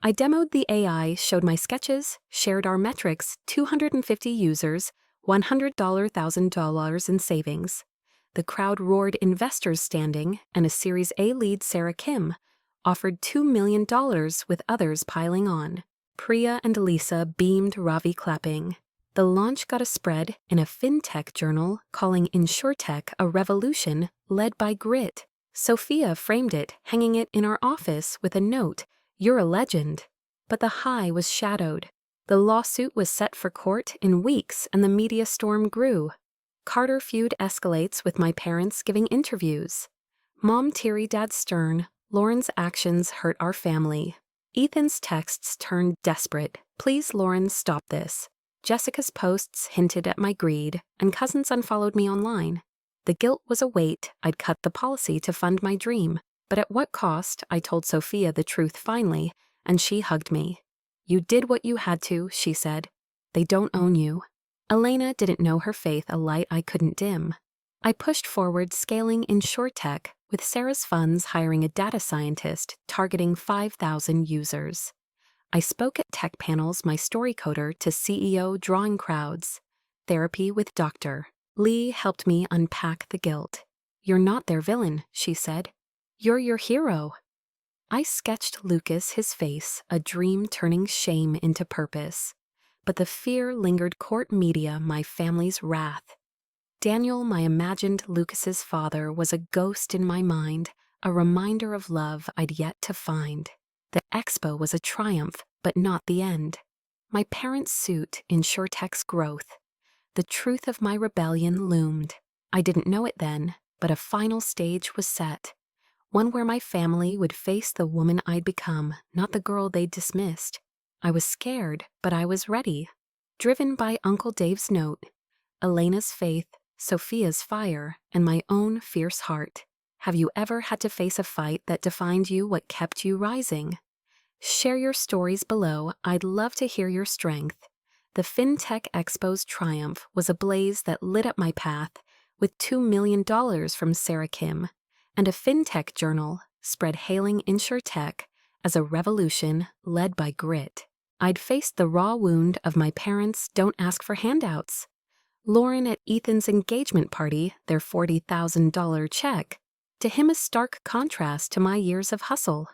I demoed the AI, showed my sketches, shared our metrics, 250 users, $100,000 in savings. The crowd roared, investors standing, and a Series A lead, Sarah Kim, offered $2 million with others piling on. Priya and Lisa beamed, Ravi clapping. The launch got a spread in a fintech journal, calling InsurTech a revolution led by grit. Sophia framed it, hanging it in our office with a note, "You're a legend." But the high was shadowed. The lawsuit was set for court in weeks, and the media storm grew. Carter feud escalates, with my parents giving interviews. Mom teary, Dad stern. Lauren's actions hurt our family. Ethan's texts turned desperate. Please, Lauren, stop this. Jessica's posts hinted at my greed, and cousins unfollowed me online. The guilt was a weight. I'd cut the policy to fund my dream. But at what cost? I told Sophia the truth finally, and she hugged me. You did what you had to, she said. They don't own you. Elena didn't know her faith, a light I couldn't dim. I pushed forward, scaling InsurTech, with Sarah's funds hiring a data scientist targeting 5,000 users. I spoke at tech panels, my story coder to CEO, drawing crowds. Therapy with Dr. Lee helped me unpack the guilt. You're not their villain, she said. You're your hero. I sketched Lucas, his face, a dream turning shame into purpose. But the fear lingered, court media, my family's wrath. Daniel, my imagined Lucas's father, was a ghost in my mind, a reminder of love I'd yet to find. The expo was a triumph, but not the end. My parents' suit, InsurTech's growth. The truth of my rebellion loomed. I didn't know it then, but a final stage was set. One where my family would face the woman I'd become, not the girl they'd dismissed. I was scared, but I was ready. Driven by Uncle Dave's note, Elena's faith, Sophia's fire, and my own fierce heart. Have you ever had to face a fight that defined you? What kept you rising? Share your stories below. I'd love to hear your strength. The FinTech Expo's triumph was a blaze that lit up my path, with $2 million from Sarah Kim, and a FinTech journal spread hailing InsurTech as a revolution led by grit. I'd faced the raw wound of my parents' don't ask for handouts. Lauren at Ethan's engagement party, their $40,000 check, to him a stark contrast to my years of hustle.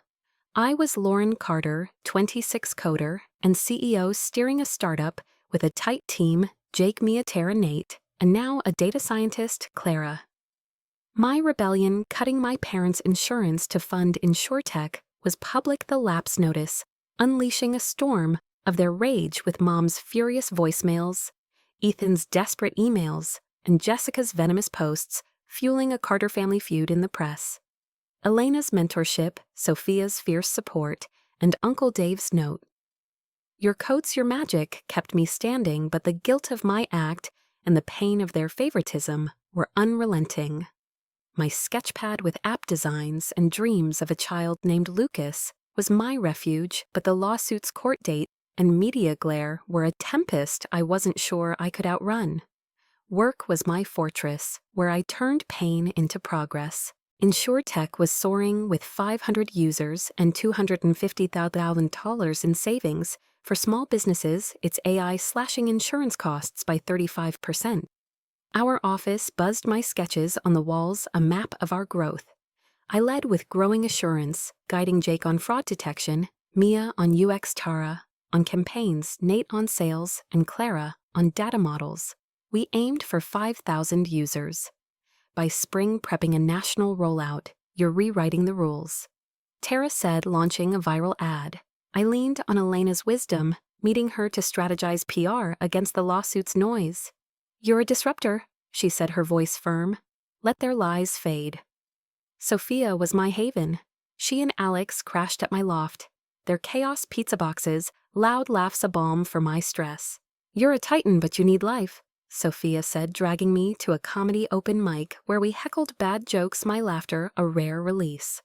I was Lauren Carter, 26 coder and CEO steering a startup with a tight team, Jake, Mia, Tara, Nate, and now a data scientist, Clara. My rebellion cutting my parents' insurance to fund InsurTech was public the lapse notice, unleashing a storm of their rage with Mom's furious voicemails, Ethan's desperate emails, and Jessica's venomous posts fueling a Carter family feud in the press. Elena's mentorship, Sophia's fierce support, and Uncle Dave's note. Your coats, your magic kept me standing, but the guilt of my act and the pain of their favoritism were unrelenting. My sketchpad with app designs and dreams of a child named Lucas was my refuge, but the lawsuit's court date and media glare were a tempest I wasn't sure I could outrun. Work was my fortress, where I turned pain into progress. InsurTech was soaring with 500 users and $250,000 in savings. For small businesses, its AI slashing insurance costs by 35%. Our office buzzed my sketches on the walls, a map of our growth. I led with growing assurance, guiding Jake on fraud detection, Mia on UX, Tara on campaigns, Nate on sales, and Clara on data models. We aimed for 5,000 users. By spring prepping a national rollout, you're rewriting the rules. Tara said, launching a viral ad. I leaned on Elena's wisdom, meeting her to strategize PR against the lawsuit's noise. You're a disruptor, she said, her voice firm. Let their lies fade. Sophia was my haven. She and Alex crashed at my loft, their chaos pizza boxes, loud laughs a balm for my stress. You're a titan, but you need life, Sophia said, dragging me to a comedy open mic where we heckled bad jokes, my laughter a rare release.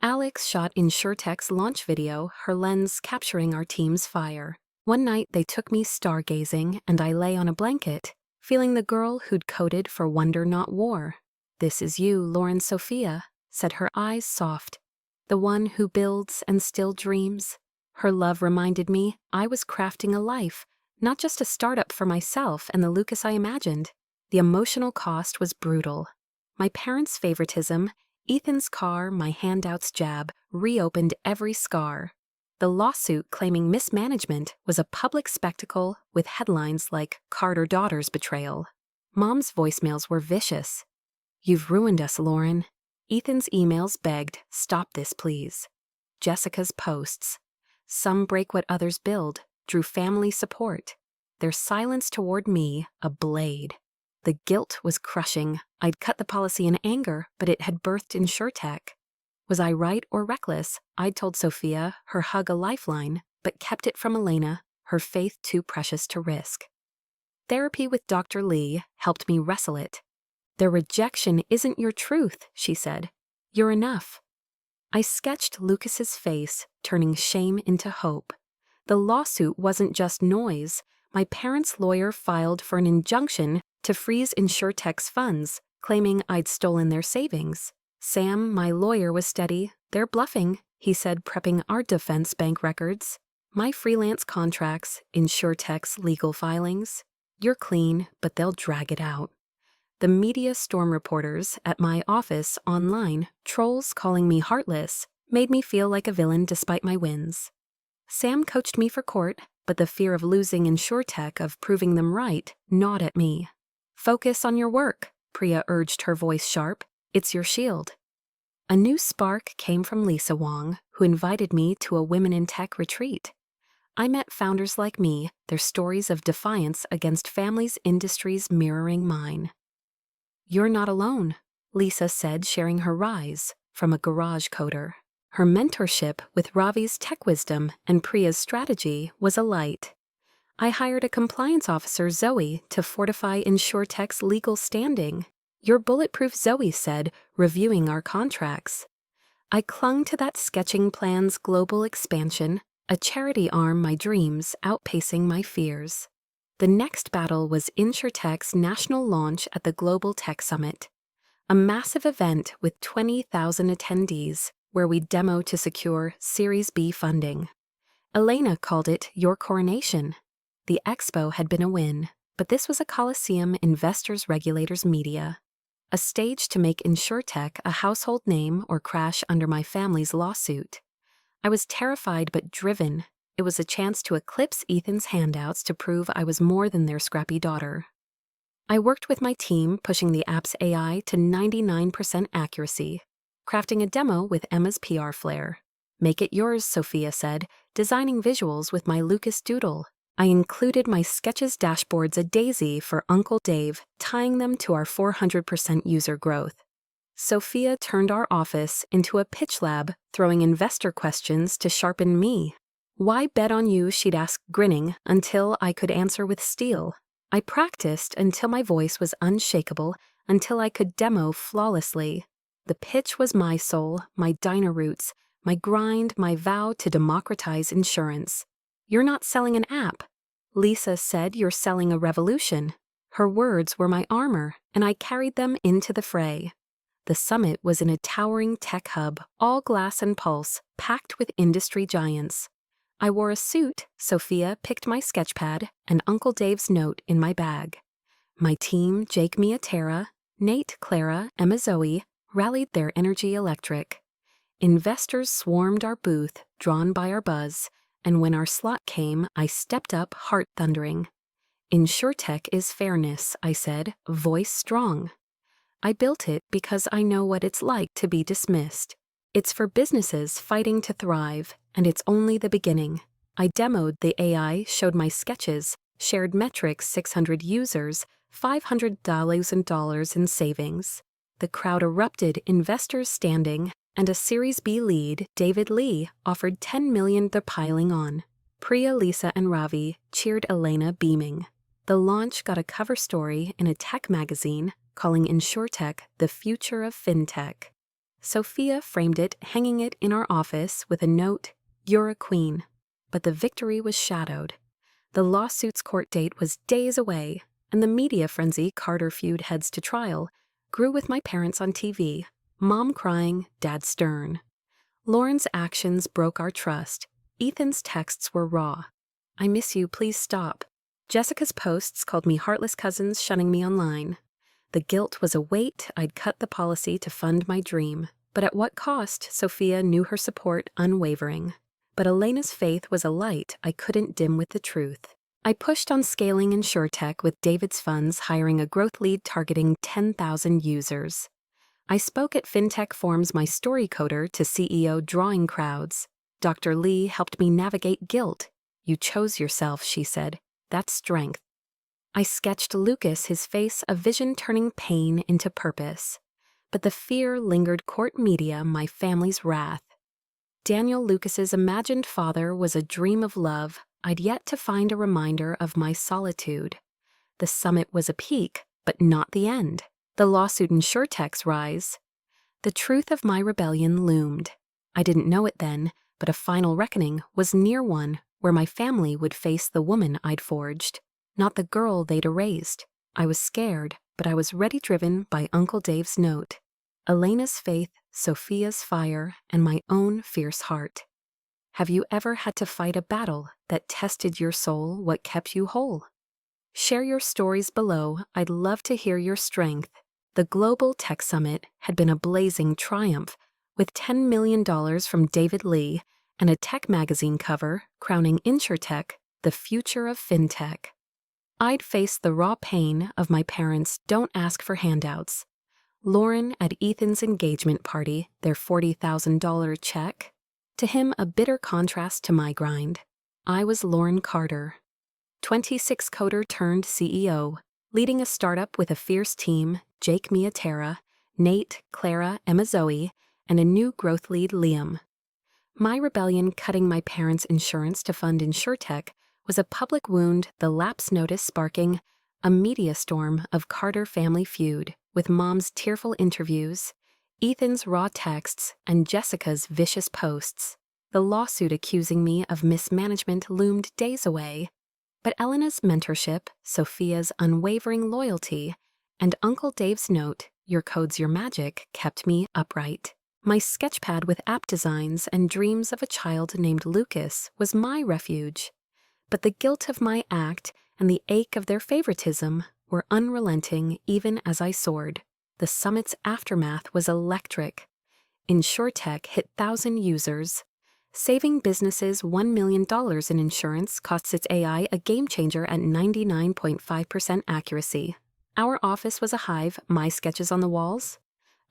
Alex shot InsurTech's launch video, her lens capturing our team's fire. One night they took me stargazing and I lay on a blanket, feeling the girl who'd coded for wonder not war. This is you, Lauren. Sophia said, her eyes soft. The one who builds and still dreams. Her love reminded me I was crafting a life, not just a startup for myself and the Lucas I imagined. The emotional cost was brutal. My parents' favoritism, Ethan's car, my handouts jab, reopened every scar. The lawsuit claiming mismanagement was a public spectacle with headlines like Carter daughter's betrayal. Mom's voicemails were vicious. You've ruined us, Lauren. Ethan's emails begged, stop this please. Jessica's posts. Some break what others build, drew family support. Their silence toward me, a blade. The guilt was crushing. I'd cut the policy in anger, but it had birthed InsurTech. Was I right or reckless? I'd told Sophia, her hug a lifeline, but kept it from Elena, her faith too precious to risk. Therapy with Dr. Lee helped me wrestle it. Their rejection isn't your truth, she said. You're enough. I sketched Lucas's face, turning shame into hope. The lawsuit wasn't just noise. My parents' lawyer filed for an injunction to freeze InsurTech's funds, claiming I'd stolen their savings. Sam, my lawyer, was steady. They're bluffing, he said, prepping our defense bank records. My freelance contracts, InsurTech's legal filings. You're clean, but they'll drag it out. The media storm reporters at my office online, trolls calling me heartless, made me feel like a villain despite my wins. Sam coached me for court, but the fear of losing InsurTech, of proving them right, gnawed at me. Focus on your work, Priya urged, her voice sharp. It's your shield. A new spark came from Lisa Wong, who invited me to a Women in Tech retreat. I met founders like me, their stories of defiance against families' industries mirroring mine. You're not alone, Lisa said, sharing her rise from a garage coder. Her mentorship with Ravi's tech wisdom and Priya's strategy was a light. I hired a compliance officer, Zoe, to fortify InsurTech's legal standing. "You're bulletproof," Zoe said, reviewing our contracts. I clung to that sketching plan's global expansion, a charity arm my dreams outpacing my fears. The next battle was InsurTech's national launch at the Global Tech Summit, a massive event with 20,000 attendees where we demo to secure Series B funding. Elena called it your coronation. The expo had been a win, but this was a coliseum investors, regulators, media. A stage to make InsurTech a household name or crash under my family's lawsuit. I was terrified but driven. It was a chance to eclipse Ethan's handouts to prove I was more than their scrappy daughter. I worked with my team, pushing the app's AI to 99% accuracy, crafting a demo with Emma's PR flair. "Make it yours," Sophia said, designing visuals with my Lucas Doodle. I included my sketches dashboards a daisy for Uncle Dave, tying them to our 400% user growth. Sophia turned our office into a pitch lab, throwing investor questions to sharpen me. "Why bet on you?" she'd ask, grinning, until I could answer with steel. I practiced until my voice was unshakable, until I could demo flawlessly. The pitch was my soul, my diner roots, my grind, my vow to democratize insurance. "You're not selling an app," Lisa said, "you're selling a revolution." Her words were my armor, and I carried them into the fray. The summit was in a towering tech hub, all glass and pulse, packed with industry giants. I wore a suit, Sophia picked my sketchpad, and Uncle Dave's note in my bag. My team, Jake, Mia, Tara, Nate, Clara, Emma, Zoe, rallied their energy electric. Investors swarmed our booth, drawn by our buzz, and when our slot came, I stepped up, heart thundering. "InsurTech is fairness," I said, voice strong. I built it because I know what it's like to be dismissed. It's for businesses fighting to thrive, and it's only the beginning. I demoed the AI, showed my sketches, shared metrics, 600 users, $500,000 in savings. The crowd erupted, investors standing, and a Series B lead, David Lee, offered $10 million. They're piling on. Priya, Lisa, and Ravi cheered Elena, beaming. The launch got a cover story in a tech magazine, calling InsurTech the future of fintech. Sophia framed it, hanging it in our office with a note, "You're a queen." But the victory was shadowed. The lawsuit's court date was days away, and the media frenzy Carter feud heads to trial grew with my parents on TV, Mom crying, Dad stern. Lauren's actions broke our trust. Ethan's texts were raw. "I miss you, please stop." Jessica's posts called me heartless cousins, shunning me online. The guilt was a weight. I'd cut the policy to fund my dream. But at what cost? Sophia knew her support unwavering. But Elena's faith was a light I couldn't dim with the truth. I pushed on scaling InsurTech with David's funds, hiring a growth lead targeting 10,000 users. I spoke at FinTech Forums, my story coder, to CEO, drawing crowds. Dr. Lee helped me navigate guilt. "You chose yourself," she said. "That's strength." I sketched Lucas, his face a vision turning pain into purpose. But the fear lingered, court media, my family's wrath. Daniel Lucas's imagined father was a dream of love. I'd yet to find a reminder of my solitude. The summit was a peak, but not the end. The lawsuit, InsurTech's rise. The truth of my rebellion loomed. I didn't know it then, but a final reckoning was near, one where my family would face the woman I'd forged, not the girl they'd erased. I was scared, but I was ready, driven by Uncle Dave's note, Elena's faith, Sophia's fire, and my own fierce heart. Have you ever had to fight a battle that tested your soul? What kept you whole? Share your stories below. I'd love to hear your strength. The Global Tech Summit had been a blazing triumph, with $10 million from David Lee and a tech magazine cover crowning InsurTech the future of fintech. I'd faced the raw pain of my parents' "don't ask for handouts." Lauren at Ethan's engagement party, their $40,000 check. To him, a bitter contrast to my grind. I was Lauren Carter, 26 coder turned CEO, leading a startup with a fierce team, Jake, Mia, Tara, Nate, Clara, Emma, Zoe, and a new growth lead, Liam. My rebellion cutting my parents' insurance to fund InsurTech was a public wound, the lapse notice sparking a media storm of Carter family feud, with Mom's tearful interviews, Ethan's raw texts, and Jessica's vicious posts. The lawsuit accusing me of mismanagement loomed days away, but Elena's mentorship, Sophia's unwavering loyalty, and Uncle Dave's note, "Your code's your magic," kept me upright. My sketchpad with app designs and dreams of a child named Lucas was my refuge, but the guilt of my act and the ache of their favoritism were unrelenting even as I soared. The summit's aftermath was electric. InsurTech hit 1,000 users. Saving businesses $1 million in insurance costs its AI a game-changer at 99.5% accuracy. Our office was a hive, my sketches on the walls.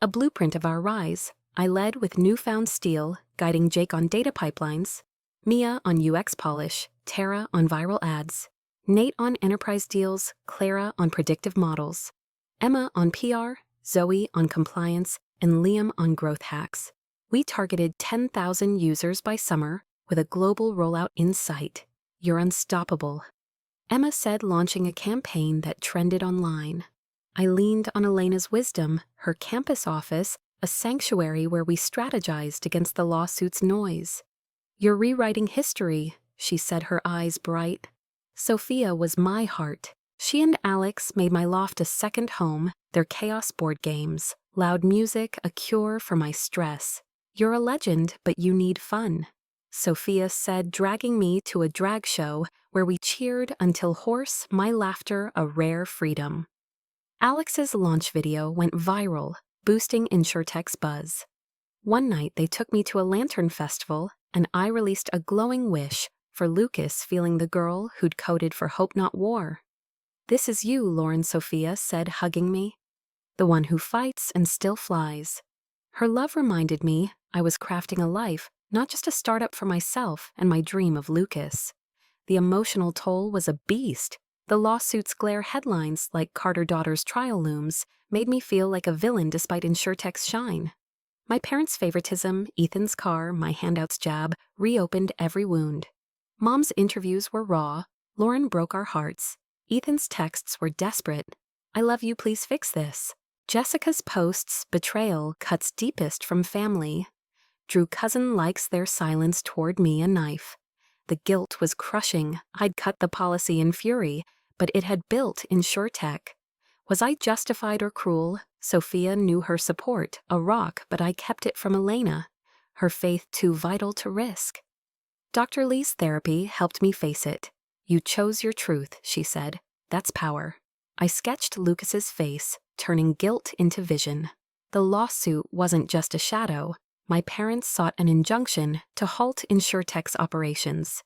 A blueprint of our rise. I led with newfound steel, guiding Jake on data pipelines, Mia on UX polish, Tara on viral ads, Nate on enterprise deals, Clara on predictive models, Emma on PR, Zoe on compliance, and Liam on growth hacks. We targeted 10,000 users by summer with a global rollout in sight. You're unstoppable, Emma said, launching a campaign that trended online. I leaned on Elena's wisdom, her campus office, a sanctuary where we strategized against the lawsuit's noise. "You're rewriting history," she said, her eyes bright. Sophia was my heart. She and Alex made my loft a second home, their chaos board games, loud music a cure for my stress. "You're a legend, but you need fun," Sophia said, dragging me to a drag show where we cheered until hoarse, my laughter a rare freedom. Alex's launch video went viral, boosting InsurTech's buzz. One night they took me to a lantern festival, and I released a glowing wish for Lucas, feeling the girl who'd coded for Hope Not War. "This is you," Lauren Sophia said, hugging me. "The one who fights and still flies." Her love reminded me I was crafting a life, not just a startup for myself and my dream of Lucas. The emotional toll was a beast. The lawsuit's glare headlines, like "Carter Daughter's Trial Looms," made me feel like a villain despite InsurTech's shine. My parents' favoritism, Ethan's car, my handouts jab, reopened every wound. Mom's interviews were raw. Lauren broke our hearts. Ethan's texts were desperate. "I love you, please fix this." Jessica's posts, "Betrayal," cuts deepest from family. Drew cousin likes their silence toward me a knife. The guilt was crushing. I'd cut the policy in fury, but it had built InsurTech. Was I justified or cruel? Sophia knew her support, a rock, but I kept it from Elena, her faith too vital to risk. Dr. Lee's therapy helped me face it. "You chose your truth," she said. "That's power." I sketched Lucas's face, turning guilt into vision. The lawsuit wasn't just a shadow. My parents sought an injunction to halt InsurTech's operations,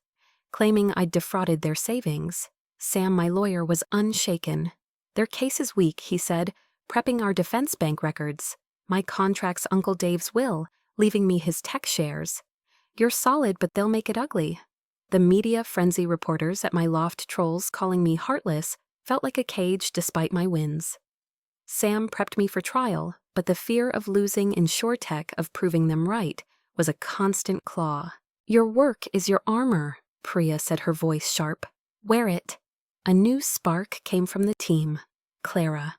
claiming I'd defrauded their savings. Sam, my lawyer, was unshaken. "Their case is weak," he said, "prepping our defense bank records. My contract's Uncle Dave's will, leaving me his tech shares. You're solid, but they'll make it ugly." The media frenzy reporters at my loft trolls calling me heartless felt like a cage despite my wins. Sam prepped me for trial, but the fear of losing InsurTech, of proving them right, was a constant claw. "Your work is your armor," Priya said, her voice sharp. "Wear it." A new spark came from the team. Clara.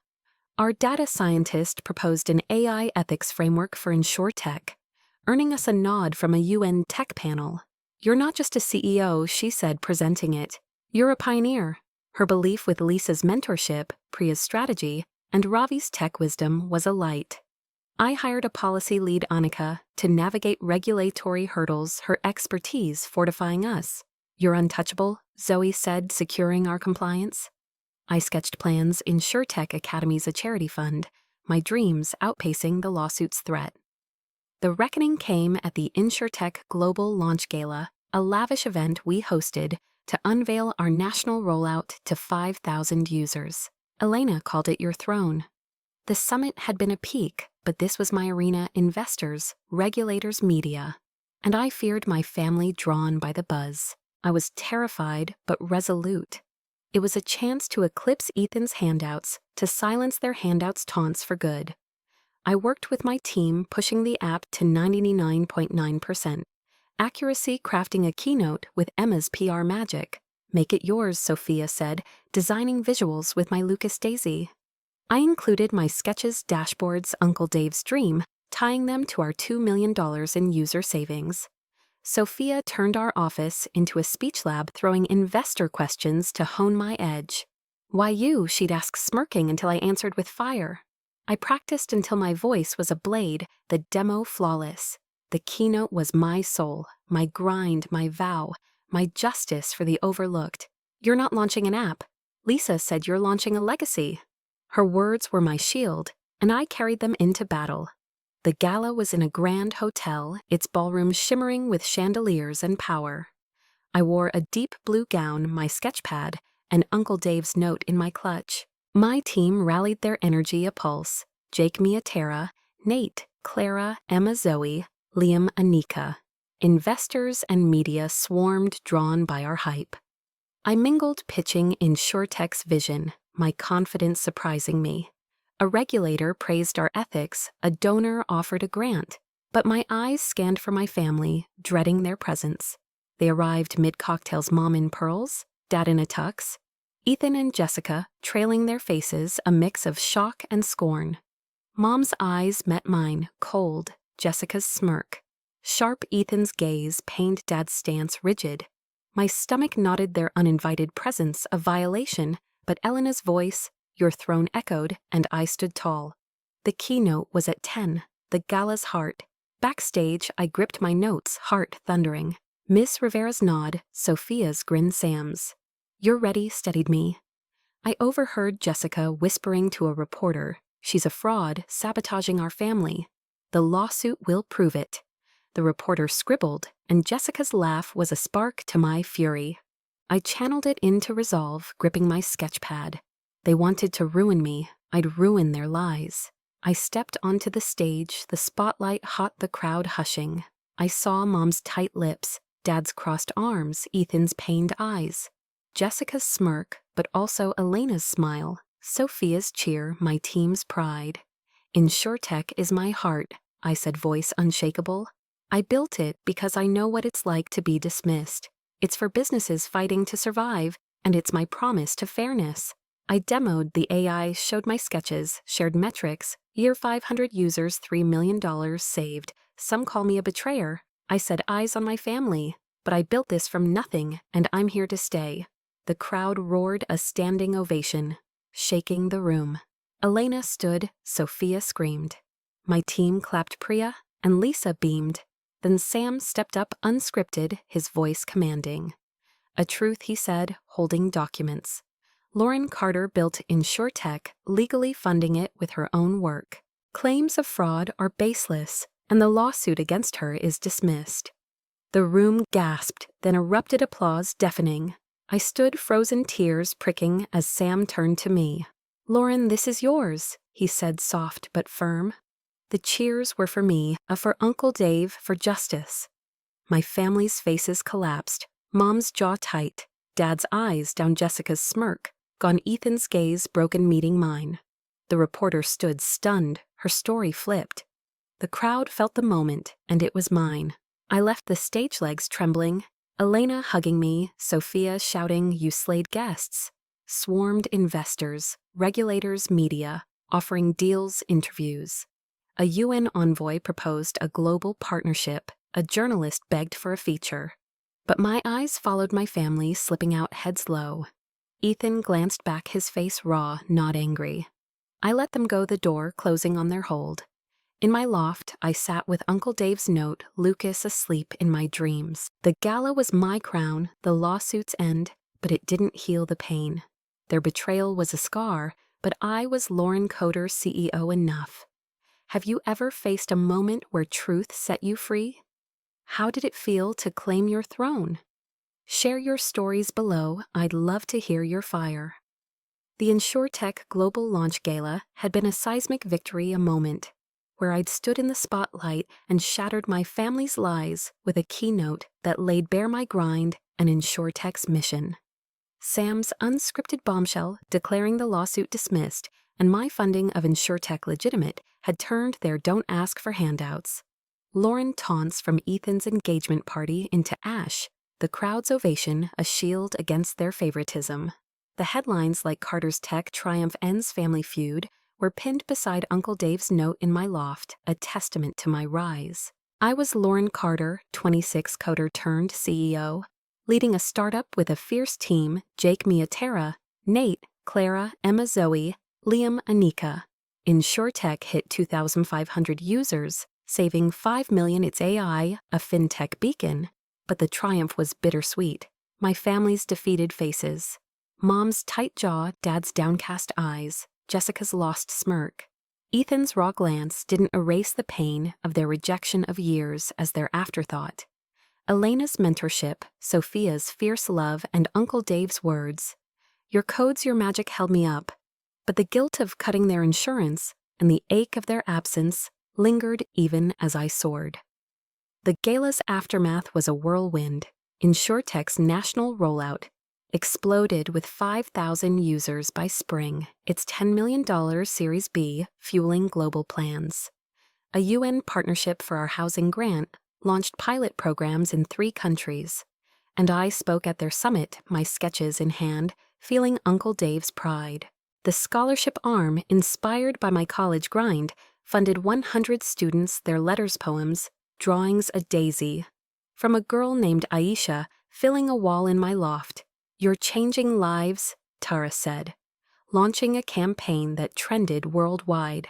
Our data scientist proposed an AI ethics framework for InsurTech, earning us a nod from a UN tech panel. "You're not just a CEO," she said, presenting it. "You're a pioneer." Her belief with Lisa's mentorship, Priya's strategy, and Ravi's tech wisdom was a light. I hired a policy lead, Annika, to navigate regulatory hurdles, her expertise fortifying us. "You're untouchable," Zoe said, securing our compliance. I sketched plans. InsurTech Academy's a charity fund, my dreams outpacing the lawsuit's threat. The reckoning came at the InsurTech Global Launch Gala, a lavish event we hosted to unveil our national rollout to 5,000 users. Elena called it "your throne." The summit had been a peak, but this was my arena: investors, regulators, media. And I feared my family, drawn by the buzz. I was terrified but resolute. It was a chance to eclipse Ethan's handouts, to silence their handouts taunts for good. I worked with my team, pushing the app to 99.9%, Accuracy crafting a keynote with Emma's PR magic. Make it yours, Sophia said, designing visuals with my Lucas Daisy. I included my sketches, dashboards, Uncle Dave's dream, tying them to our $2 million in user savings. Sophia turned our office into a speech lab, throwing investor questions to hone my edge. Why you? She'd ask, smirking until I answered with fire. I practiced until my voice was a blade, the demo flawless. The keynote was my soul, my grind, my vow, my justice for the overlooked. You're not launching an app. Lisa said you're launching a legacy. Her words were my shield, and I carried them into battle. The gala was in a grand hotel, its ballroom shimmering with chandeliers and power. I wore a deep blue gown, my sketchpad, and Uncle Dave's note in my clutch. My team rallied their energy a pulse. Jake, Mia, Tara, Nate, Clara, Emma, Zoe, Liam, Anika. Investors and media swarmed, drawn by our hype. I mingled, pitching InsurTech's vision, my confidence surprising me. A regulator praised our ethics, a donor offered a grant, but my eyes scanned for my family, dreading their presence. They arrived mid-cocktails, mom in pearls, dad in a tux, Ethan and Jessica trailing their faces, a mix of shock and scorn. Mom's eyes met mine, cold, Jessica's smirk. Sharp Ethan's gaze pained Dad's stance rigid. My stomach nodded their uninvited presence a violation, but Elena's voice, your throne echoed, and I stood tall. The keynote was at 10, the gala's heart. Backstage, I gripped my notes, heart thundering. Miss Rivera's nod, Sophia's grin, Sam's. You're ready, steadied me. I overheard Jessica whispering to a reporter, she's a fraud, sabotaging our family. The lawsuit will prove it. The reporter scribbled, and Jessica's laugh was a spark to my fury. I channeled it into resolve, gripping my sketchpad. They wanted to ruin me, I'd ruin their lies. I stepped onto the stage, the spotlight hot, the crowd hushing. I saw Mom's tight lips, Dad's crossed arms, Ethan's pained eyes. Jessica's smirk, but also Elena's smile, Sophia's cheer, my team's pride. InsurTech is my heart, I said, voice unshakable. I built it because I know what it's like to be dismissed. It's for businesses fighting to survive, and it's my promise to fairness. I demoed the AI, showed my sketches, shared metrics, year 500 users, $3 million saved. Some call me a betrayer. I said eyes on my family, but I built this from nothing, and I'm here to stay. The crowd roared a standing ovation, shaking the room. Elena stood, Sophia screamed. My team clapped, Priya, and Lisa beamed. Then Sam stepped up unscripted, his voice commanding. A truth, he said, holding documents. Lauren Carter built InsurTech, legally funding it with her own work. Claims of fraud are baseless, and the lawsuit against her is dismissed. The room gasped, then erupted applause, deafening. I stood, frozen, tears pricking as Sam turned to me. Lauren, this is yours, he said, soft but firm. The cheers were for me, for Uncle Dave, for justice. My family's faces collapsed, Mom's jaw tight, Dad's eyes down Jessica's smirk, gone Ethan's gaze, broken, meeting mine. The reporter stood stunned, her story flipped. The crowd felt the moment, and it was mine. I left the stage legs trembling, Elena hugging me, Sophia shouting, you slayed guests. Swarmed investors, regulators, media, offering deals, interviews. A UN envoy proposed a global partnership, a journalist begged for a feature. But my eyes followed my family, slipping out, heads low. Ethan glanced back, his face raw, not angry. I let them go, the door closing on their hold. In my loft, I sat with Uncle Dave's note, Lucas asleep in my dreams. The gala was my crown, the lawsuit's end, but it didn't heal the pain. Their betrayal was a scar, but I was Lauren Carter, CEO enough. Have you ever faced a moment where truth set you free? How did it feel to claim your throne? Share your stories below. I'd love to hear your fire. The InsurTech Global Launch Gala had been a seismic victory, a moment where I'd stood in the spotlight and shattered my family's lies with a keynote that laid bare my grind and InsurTech's mission. Sam's unscripted bombshell declaring the lawsuit dismissed and my funding of InsurTech legitimate had turned their don't ask for handouts. Lauren taunts from Ethan's engagement party into ash, the crowd's ovation a shield against their favoritism. The headlines like Carter's tech triumph ends family feud were pinned beside Uncle Dave's note in my loft, a testament to my rise. I was Lauren Carter, 26 coder turned CEO, leading a startup with a fierce team: Jake, Mia, Tara, Nate, Clara, Emma, Zoe, Liam, Anika. InsurTech hit 2,500 users, saving $5 million. Its AI, a fintech beacon. But the triumph was bittersweet. My family's defeated faces. Mom's tight jaw, Dad's downcast eyes, Jessica's lost smirk. Ethan's raw glance didn't erase the pain of their rejection of years as their afterthought. Elena's mentorship, Sophia's fierce love, and Uncle Dave's words, "Your codes, your magic," held me up. But the guilt of cutting their insurance and the ache of their absence lingered even as I soared. The gala's aftermath was a whirlwind. InsurTech's national rollout exploded with 5,000 users by spring, its $10 million Series B fueling global plans. A UN partnership for our housing grant launched pilot programs in 3 countries, and I spoke at their summit, my sketches in hand, feeling Uncle Dave's pride. The scholarship arm, inspired by my college grind, funded 100 students their letters, poems, drawings, a daisy. From a girl named Aisha, filling a wall in my loft. "You're changing lives," Tara said, launching a campaign that trended worldwide.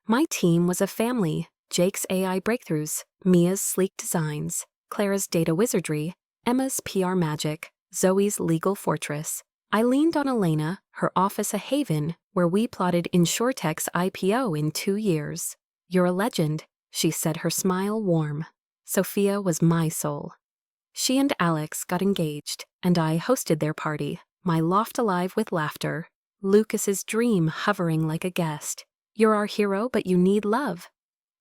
My team was a family: Jake's AI breakthroughs, Mia's sleek designs, Clara's data wizardry, Emma's PR magic, Zoe's legal fortress. I leaned on Elena, her office a haven, where we plotted InsurTech's IPO in 2 years. "You're a legend," she said, her smile warm. Sophia was my soul. She and Alex got engaged, and I hosted their party, my loft alive with laughter. Lucas's dream hovering like a guest. "You're our hero, but you need love."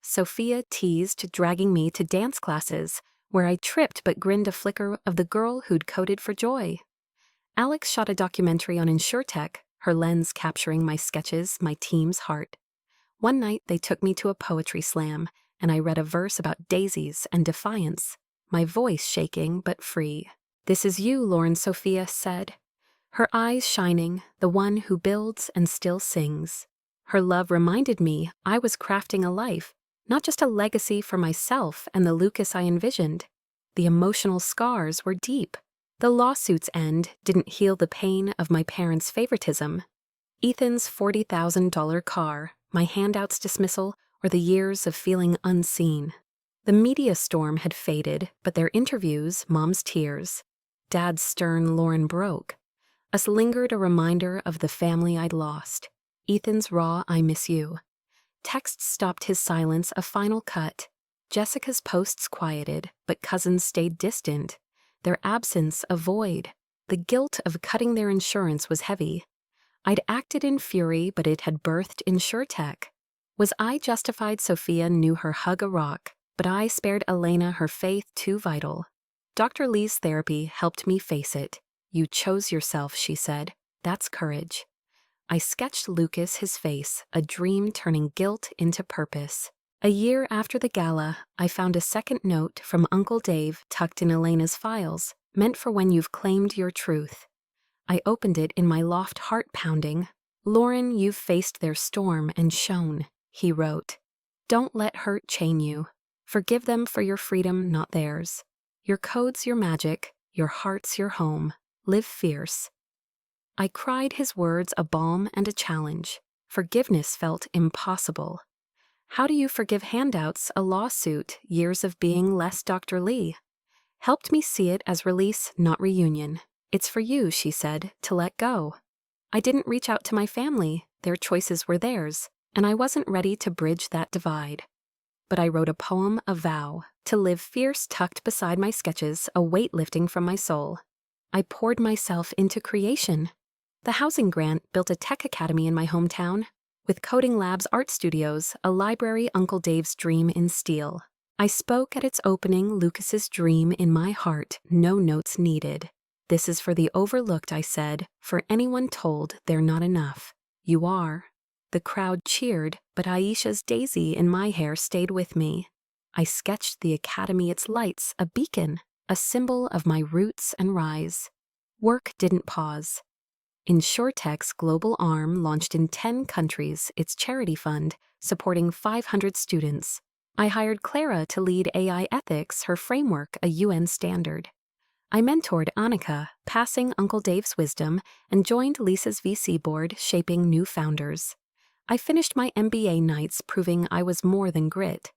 Sophia teased, dragging me to dance classes, where I tripped but grinned, a flicker of the girl who'd coded for joy. Alex shot a documentary on InsurTech, her lens capturing my sketches, my team's heart. One night they took me to a poetry slam, and I read a verse about daisies and defiance, my voice shaking but free. "This is you, Lauren," Sophia said, her eyes shining, the one who builds and still sings. Her love reminded me I was crafting a life, not just a legacy for myself and the Lucas I envisioned. The emotional scars were deep. The lawsuit's end didn't heal the pain of my parents' favoritism. Ethan's $40,000 car, my handouts dismissal, or the years of feeling unseen. The media storm had faded, but their interviews, Mom's tears, Dad's stern "Lauren broke," us lingered, a reminder of the family I'd lost. Ethan's raw "I miss you." Texts stopped his silence, a final cut. Jessica's posts quieted, but cousins stayed distant. Their absence a void. The guilt of cutting their insurance was heavy. I'd acted in fury, but it had birthed InsurTech. Was I justified? Sophia knew her hug a rock, but I spared Elena, her faith too vital. Dr. Lee's therapy helped me face it. "You chose yourself," she said. "That's courage." I sketched Lucas, his face, a dream turning guilt into purpose. A year after the gala, I found a second note from Uncle Dave tucked in Elena's files, meant for when you've claimed your truth. I opened it in my loft, heart pounding. "Lauren, you've faced their storm and shone," he wrote. "Don't let hurt chain you. Forgive them for your freedom, not theirs. Your code's your magic, your heart's your home. Live fierce." I cried, his words a balm and a challenge. Forgiveness felt impossible. How do you forgive Handouts, a lawsuit, years of being less? Dr. Lee helped me see it as release, not reunion. "It's for you," she said, "to let go." I didn't reach out to my family. Their choices were theirs, and I wasn't ready to bridge that divide. But I wrote a poem, a vow, to live fierce, tucked beside my sketches, a weight lifting from my soul. I poured myself into creation. The housing grant built a tech academy in my hometown, with coding labs, art studios, a library, Uncle Dave's dream in steel. I spoke at its opening, Lucas's dream in my heart, no notes needed. "This is for the overlooked," I said, "for anyone told they're not enough. You are." The crowd cheered, but Aisha's daisy in my hair stayed with me. I sketched the academy, its lights, a beacon, a symbol of my roots and rise. Work didn't pause. InsurTech's global arm launched in 10 countries its charity fund, supporting 500 students. I hired Clara to lead AI ethics, her framework a UN standard. I mentored Annika, passing Uncle Dave's wisdom, and joined Lisa's VC board, shaping new founders. I finished my MBA nights proving I was more than grit.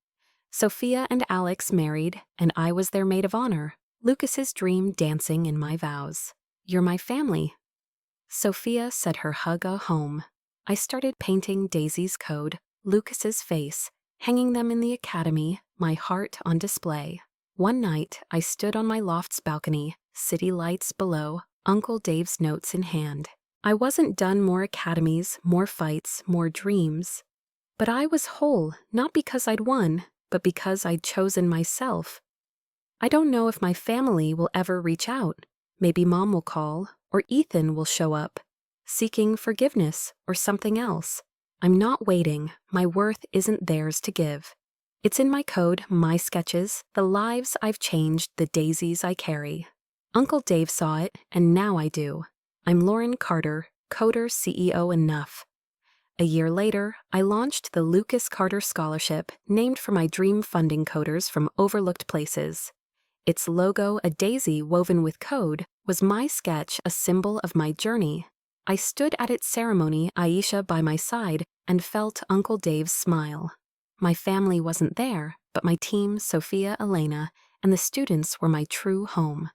Sophia and Alex married, and I was their maid of honor, Lucas's dream dancing in my vows. You're my family. Sophia said, her hug a home. I started painting Daisy's code, Lucas's face, hanging them in the academy, my heart on display. One night, I stood on my loft's balcony, city lights below, Uncle Dave's notes in hand. I wasn't done. More academies, more fights, more dreams. But I was whole, not because I'd won, but because I'd chosen myself. I don't know if my family will ever reach out. Maybe Mom will call, or Ethan will show up, seeking forgiveness or something else. I'm not waiting. My worth isn't theirs to give. It's in my code, my sketches, the lives I've changed, the daisies I carry. Uncle Dave saw it, and now I do. I'm Lauren Carter, coder CEO enough. A year later, I launched the Lucas Carter Scholarship, named for my dream funding coders from overlooked places. Its logo, a daisy woven with code, was my sketch, a symbol of my journey. I stood at its ceremony, Aisha by my side, and felt Uncle Dave's smile. My family wasn't there, but my team, Sophia, Elena, and the students were my true home.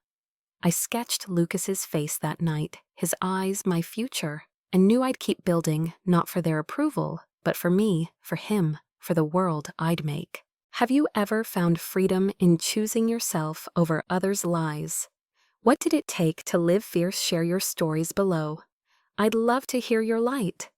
I sketched Lucas's face that night, his eyes my future, and knew I'd keep building, not for their approval, but for me, for him, for the world I'd make. Have you ever found freedom in choosing yourself over others' lies? What did it take to live fierce? Share your stories below. I'd love to hear your light.